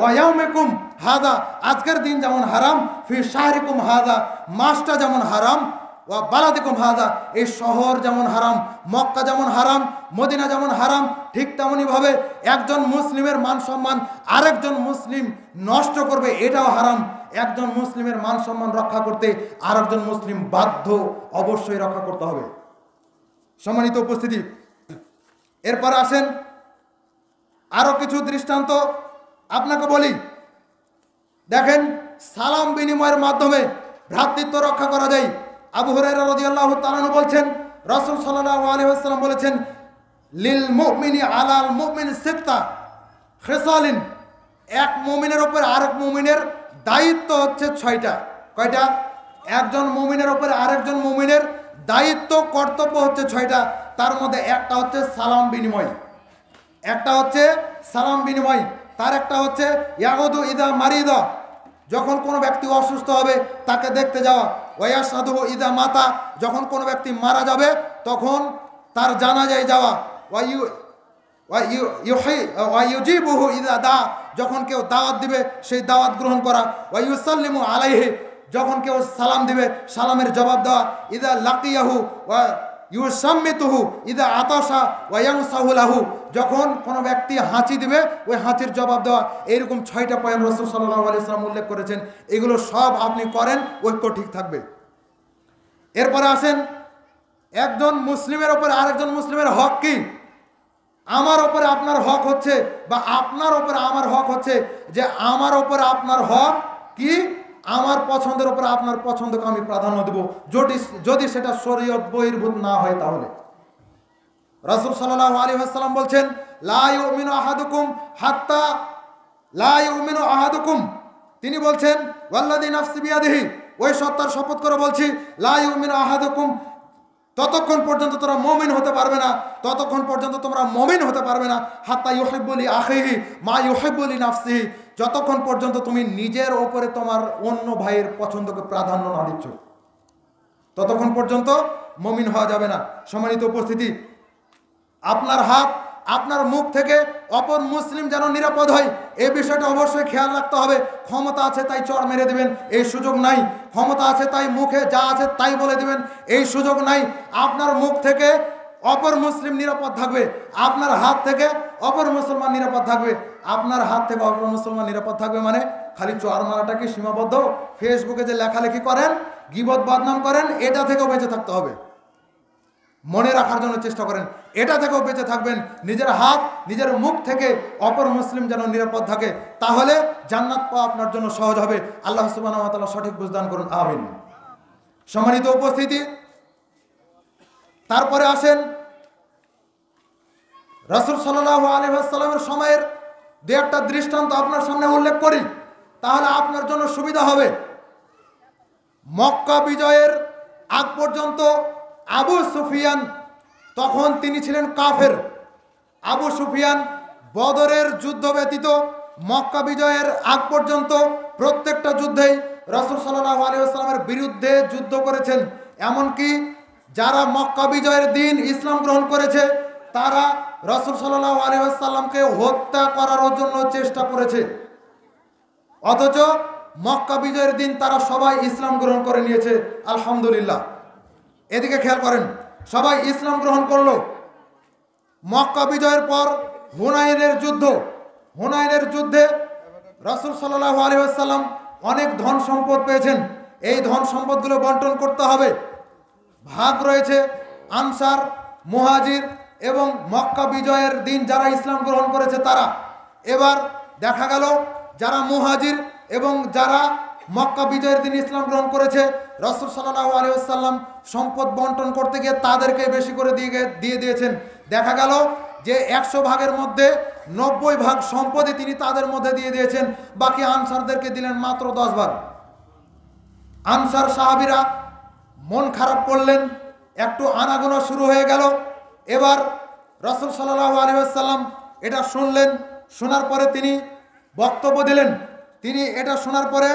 ওয়া ইয়াউমিকুম হাদা, আজকের দিন যেমন হারাম, ফি শাহরিকুম হাদা, মাসটা যেমন হারাম, ওয়া বালাদিকুম হাদা, এই শহর যেমন হারাম, মক্কা যেমন হারাম, মদিনা যেমন হারাম, ঠিক তেমনইভাবে একজন মুসলিমের মান সম্মান আরেকজন মুসলিম নষ্ট করবে, এটাও হারাম। একজন মুসলিমের মান সম্মান রক্ষা করতে আরেকজন মুসলিম বাধ্য, অবশ্যই রক্ষা করতে হবে। সম্মানিত উপস্থিতি, এরপর আসেন আরো কিছু দৃষ্টান্ত আপনাকে বলি। দেখেন সালাম বিনিময়ের মাধ্যমে ভ্রাতৃত্ব রক্ষা করা যায়। আবু হুরায়রা রাদিয়াল্লাহু তাআলা আনহু বলছেন রাসূল সাল্লাল্লাহু আলাইহি ওয়াসাল্লাম বলেছেন লিল মুমিনি আলাল মুমিন সিত্তা খিসালিন, এক মুমিনের উপর আরেক মুমিনের দায়িত্ব হচ্ছে 6টা। কয়টা? একজন মুমিনের উপর আরেকজন মুমিনের দায়িত্ব কর্তব্য হচ্ছে 6টা। তার মধ্যে একটা হচ্ছে সালাম বিনিময়, একটা হচ্ছে সালাম বিনিময়, তার একটা হচ্ছে ইয়াউদু ইদা মারিদা, যখন কোনো ব্যক্তি অসুস্থ হবে তাকে দেখতে যাওয়া, ওয়ায়াসাদু ইদা মাতা, যখন কোনো ব্যক্তি মারা যাবে তখন তার জানাজায় যাওয়া, ওয়াইউজিবুহু ইদা দা, যখন কেউ দাওয়াত দিবে সেই দাওয়াত গ্রহণ করা, ওয়াইউসাল্লিমু আলাইহি, যখন কেউ সালাম দিবে সালামের জবাব দেওয়া, ইদা লাকিয়াহু ওয়া ইউসাম্মিতুহু ইদা আতাশা ওয়া ইয়ানসাহু লাহু, যখন কোনো ব্যক্তি হাঁচি দিবে ওই হাঁচির জবাব দেওয়া। এইরকম 6টা পয়েন্ট রাসূল সাল্লাল্লাহু আলাইহি ওয়াসাল্লাম উল্লেখ করেছেন। এগুলো সব আপনি করেন, ঐক্য ঠিক থাকবে। এরপরে আসেন একজন মুসলিমের ওপরে আরেকজন মুসলিমের হক কি। আমার ওপরে আপনার হক হচ্ছে, বা আপনার ওপরে আমার হক হচ্ছে যে আমার ওপরে আপনার হক কি, আমার পছন্দের উপরে আপনার পছন্দকে আমি প্রাধান্য দেব, যদি সেটা শরীয়ত বহির্ভূত না হয়। তাহলে রাসূল সাল্লাল্লাহু আলাইহি ওয়াসাল্লাম বলছেন লা ইউমিনু আহাদুকুম হাত্তা লা ইউমিনু আহাদুকুম, তিনি বলছেন ওয়াল্লাযী নাফসি বিয়াদিহি, ওই সত্তার শপথ করে বলছি, লা ইউমিনু আহাদুকুম, ততক্ষণ পর্যন্ত তোমরা মুমিন হতে পারবে না, ততক্ষণ পর্যন্ত তোমরা মুমিন হতে পারবে না, হাত্তা ইউহিব্বু লি আখিহি মা ইউহিব্বু লি নাফসিহি, যতক্ষণ পর্যন্ত তুমি নিজের ওপরে তোমার অন্য ভাইয়ের পছন্দকে প্রাধান্য না দিচ্ছ, ততক্ষণ পর্যন্ত মুমিন হওয়া যাবে না। সম্মানিত উপস্থিতি, আপনার হাত আপনার মুখ থেকে অপর মুসলিম যেন নিরাপদ হয়, এই বিষয়টা অবশ্যই খেয়াল রাখতে হবে। ক্ষমতা আছে তাই চড় মেরে দেবেন, এই সুযোগ নাই। ক্ষমতা আছে তাই মুখে যা আছে তাই বলে দিবেন, এই সুযোগ নাই। আপনার মুখ থেকে অপর মুসলিম নিরাপদ থাকবে, আপনার হাত থেকে অপর মুসলমান নিরাপদ থাকবে। আপনার হাত থেকে অপর মুসলমান নিরাপদ থাকবে মানে খালি চড় মারাটা কি সীমাবদ্ধ? ফেসবুকে যে লেখালেখি করেন, গীবত বদনাম করেন, এটা থেকেও বেঁচে থাকতে হবে। মনে রাখার জন্য চেষ্টা করেন, এটা থেকেও বেঁচে থাকবেন। নিজের হাত নিজের মুখ থেকে অপর মুসলিম যেন নিরাপদ থাকে, তাহলে জান্নাত পাওয়া আপনার জন্য সহজ হবে। আল্লাহ সুবহানাহু ওয়া তাআলা সঠিক বুঝদান করুন, আমিন। সম্মানিত উপস্থিতি, তারপরে আসেন রাসূল সাল্লাল্লাহু আলাইহি ওয়াসাল্লামের সময়ের দু একটা দৃষ্টান্ত আপনার সামনে উল্লেখ করি, তাহলে আপনার জন্য সুবিধা হবে। মক্কা বিজয়ের আগ পর্যন্ত আবু সুফিয়ান, তখন তিনি ছিলেন কাফের। আবু সুফিয়ান বদরের যুদ্ধ ব্যতীত মক্কা বিজয়ের আগ পর্যন্ত প্রত্যেকটা যুদ্ধেই রাসূল সাল্লাল্লাহু আলাইহি ওয়াসাল্লামের বিরুদ্ধে যুদ্ধ করেছেন। এমনকি যারা মক্কা বিজয়ের দিন ইসলাম গ্রহণ করেছে তারা রাসূল সাল্লাল্লাহু আলাইহি ওয়াসাল্লামকে হত্যা করার জন্য চেষ্টা করেছে, অথচ মক্কা বিজয়ের দিন তারা সবাই ইসলাম গ্রহণ করে নিয়েছে। আলহামদুলিল্লাহ। এদিকে খেয়াল করেন, সবাই ইসলাম গ্রহণ করলো। মক্কা বিজয়ের পর হুনাইনের যুদ্ধে রাসূল সাল্লাল্লাহু আলাইহি ওয়াসাল্লাম অনেক ধন সম্পদ পেয়েছেন। এই ধন সম্পদগুলো বন্টন করতে হবে। ভাগ রয়েছে আনসার, মুহাজির এবং মক্কা বিজয়ের দিন যারা ইসলাম গ্রহণ করেছে তারা। এবার দেখা গেল যারা মুহাজির এবং যারা মক্কা বিজয়ের দিন ইসলাম গ্রহণ করেছে, রাসূল সাল্লাল্লাহু আলাইহি ওয়াসাল্লাম সম্পদ বন্টন করতে গিয়ে তাদেরকে বেশি করে দিয়ে দিয়েছেন। দেখা গেল যে 100 ভাগের মধ্যে 90 ভাগ সম্পদই তিনি তাদের মধ্যে দিয়ে দিয়েছেন, বাকি আনসারদেরকে দিলেন মাত্র 10 ভাগ। আনসার সাহাবীরা মন খারাপ করলেন, একটু আনাগোনা শুরু হয়ে গেল। এবার রাসূল সাল্লাল্লাহু আলাইহি ওয়াসাল্লাম এটা শুনলেন, শোনার পরে তিনি বক্তব্য দিলেন। তিনি এটা শোনার পরে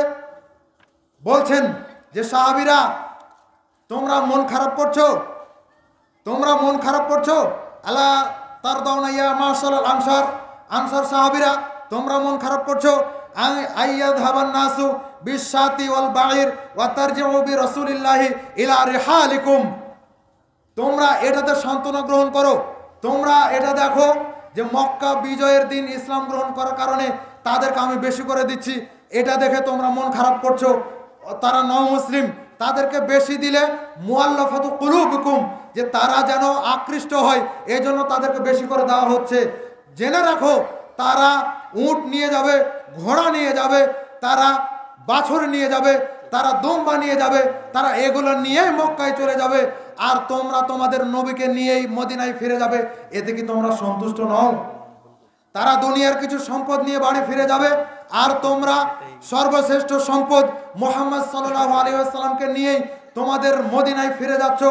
বলছেন যে সাহাবীরা, তোমরা মন খারাপ করছো, আলা তারদাউনা ইয়া মাশাআল আনসার সাহাবীরা, তোমরা মন খারাপ করছো। আইয়াযহাবান নাসু বিশাতি ওয়াল বাঈর ওয়া তারজিউ বিরাসূলিল্লাহি ইলা রিহালিকুম। তোমরা এটাতে সান্ত্বনা গ্রহণ করো। তোমরা এটা দেখো যে মক্কা বিজয়ের দিন ইসলাম গ্রহণ করার কারণে তাদেরকে আমি বেশি করে দিচ্ছি, এটা দেখে তোমরা মন খারাপ করছো। তারা মুসলিম, তাদেরকে বেশি দিলে মুআল্লাফাতু কুলুবুকুম, যে তারা যেন আকৃষ্ট হয়, এই জন্য তাদেরকে বেশি করে দেওয়া হচ্ছে। জেনে রাখো তারা উট নিয়ে যাবে, ঘোড়া নিয়ে যাবে, তারা বাছুর নিয়ে যাবে, তারা দুম্বা নিয়ে যাবে, তারা এগুলো নিয়েই মক্কায় চলে যাবে, আর তোমরা তোমাদের নবীকে নিয়েই মদিনায় ফিরে যাবে। এতে কি তোমরা সন্তুষ্ট নও? তারা দুনিয়ার কিছু সম্পদ নিয়ে বাড়ি ফিরে যাবে, আর তোমরা সর্বশ্রেষ্ঠ সম্পদ মুহাম্মদ সাল্লাল্লাহু আলাইহি ওয়াসাল্লামকে নিয়েই তোমাদের মদিনায় ফিরে যাচ্ছ।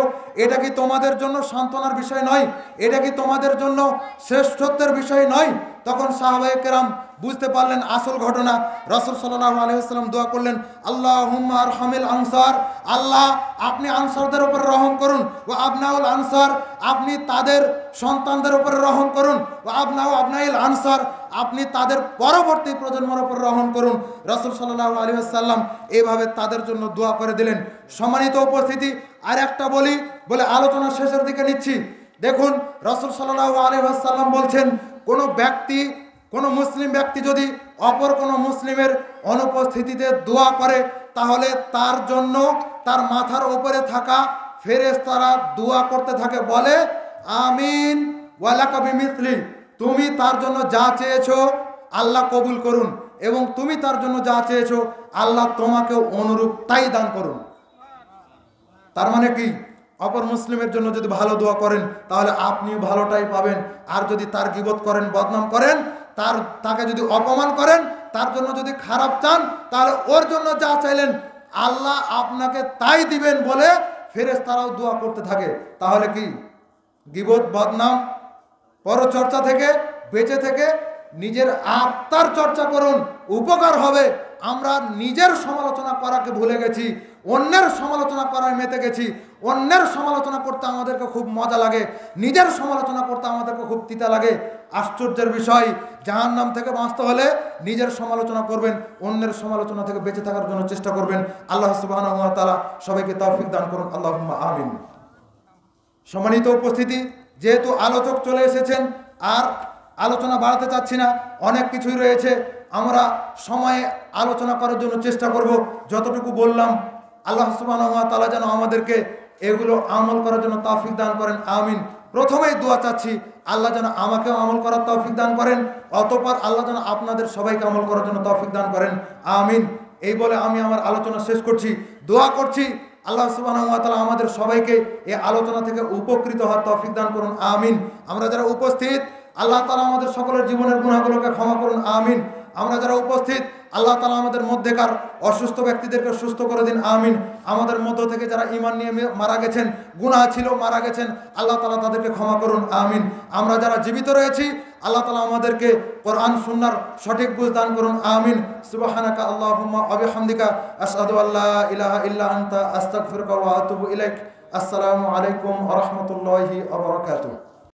এটা কি তোমাদের জন্য সান্ত্বনার বিষয় নয়? এটা কি তোমাদের জন্য শ্রেষ্ঠত্বের বিষয় নয়? তখন সাহাবায়ে কেরাম বুঝতে পারলেন আসল ঘটনা। রাসূল সাল্লাল্লাহু আলাইহি ওয়াসাল্লাম দোয়া করলেন, আল্লাহুম্মা আরহামিল আনসার, আল্লাহ আপনি আনসারদের উপর রহম করুন। ওয়া আবনাউল আনসার, আপনি তাদের সন্তানদের উপর রহম করুন। ওয়া আবনাউ আবনাইল আনসার, আপনি তাদের পরবর্তী প্রজন্মের উপর রহম করুন। রাসূল সাল্লাল্লাহু আলাইহি ওয়াসাল্লাম এইভাবে তাদের জন্য দোয়া করে দিলেন। সম্মানিত উপস্থিতি, আর একটা বলে আলোচনা শেষের দিকে নিচ্ছি। দেখুন রাসূল সাল্লাল্লাহু আলাইহি ওয়াসাল্লাম বলছেন, কোনো মুসলিম ব্যক্তি যদি অপর কোনো মুসলিমের অনুপস্থিতিতে দোয়া করে, তাহলে তার জন্য তার মাথার উপরে থাকা ফেরেশতারা দোয়া করতে থাকে, বলে আমিন ওয়ালাকা বিমিসলি, তুমি তার জন্য যা চেয়েছো আল্লাহ কবুল করুন, এবং তুমি তার জন্য যা চেয়েছো আল্লাহ তোমাকেও অনুরূপ তাই দান করুন। তার মানে কি, অপর মুসলিমের জন্য যদি ভালো দোয়া করেন তাহলে আপনিও ভালোটাই পাবেন, আর যদি তার গীবত করেন, বদনাম করেন, তাকে যদি অপমান করেন, তার জন্য যদি খারাপ চান, তাহলে ওর জন্য যা চাইলেন আল্লাহ আপনাকে তাই দিবেন বলে ফেরেশতারাও দোয়া করতে থাকে। তাহলে কি গীবত, বদনাম, পরচর্চা থেকে বেঁচে থেকে নিজের আত্মার চর্চা করুন, উপকার হবে। আমরা নিজের সমালোচনা করাকে ভুলে গেছি, অন্যের সমালোচনা করায় মেতে গেছি। অন্যের সমালোচনা করতে আমাদেরকে খুব মজা লাগে, নিজের সমালোচনা করতে আমাদেরকে খুব তিতা লাগে। আশ্চর্যের বিষয়, জাহান্নাম থেকে বাঁচতে হলে নিজের সমালোচনা করবেন, অন্যের সমালোচনা থেকে বেঁচে থাকার জন্য চেষ্টা করবেন। আল্লাহ সুবহানাহু ওয়া তাআলা সবাইকে তৌফিক দান করুন, আল্লাহুম্মা আমিন। সম্মানিত উপস্থিতি, যেহেতু আলোচক চলে এসেছেন, আর আলোচনা বাড়াতে চাচ্ছি না, অনেক কিছুই রয়েছে, আমরা সময়ে আলোচনা করার জন্য চেষ্টা করব। যতটুকু বললাম আল্লাহ সুবহানাহু ওয়া তাআলা যেন আমাদেরকে এগুলো আমল করার জন্য তৌফিক দান করেন, আমিন। প্রথমেই দোয়া চাচ্ছি আল্লাহ যেন আমাকেও আমল করার তৌফিক দান করেন, অতঃপর আল্লাহ যেন আপনাদের সবাইকে আমল করার জন্য তৌফিক দান করেন, আমিন। এই বলে আমি আমার আলোচনা শেষ করছি। দোয়া করছি আল্লাহ সুবহানাহু ওয়া তাআলা আমাদের সবাইকে এই আলোচনা থেকে উপকৃত হওয়ার তৌফিক দান করুন, আমিন। আমরা যারা উপস্থিত, আল্লাহ তাআলা আমাদের সকলের জীবনের গুনাহগুলোকে ক্ষমা করুন, আমিন। আমরা যারা উপস্থিত, আল্লাহ তাআলা আমাদের মধ্যেকার অসুস্থ ব্যক্তিদেরকে সুস্থ করে দিন, আমিন। আমাদের মধ্য থেকে যারা ঈমান নিয়ে মারা গেছেন, গুনাহ ছিল মারা গেছেন, আল্লাহ তাআলা তাদেরকে ক্ষমা করুন, আমিন। আমরা যারা জীবিত রয়েছি, আল্লাহ তাআলা আমাদেরকে কোরআন সুন্নাহর সঠিক বুঝ দান করুন, আমিন। সুবহানাকা আল্লাহুম্মা ওয়া বিহামদিকা আশহাদু আল্লা ইলাহা ইল্লা আনতা আস্তাগফিরুকা ওয়া আতুবু ইলাইক। আসসালামু আলাইকুম ওয়া রাহমাতুল্লাহি ওয়া বারাকাতুহু।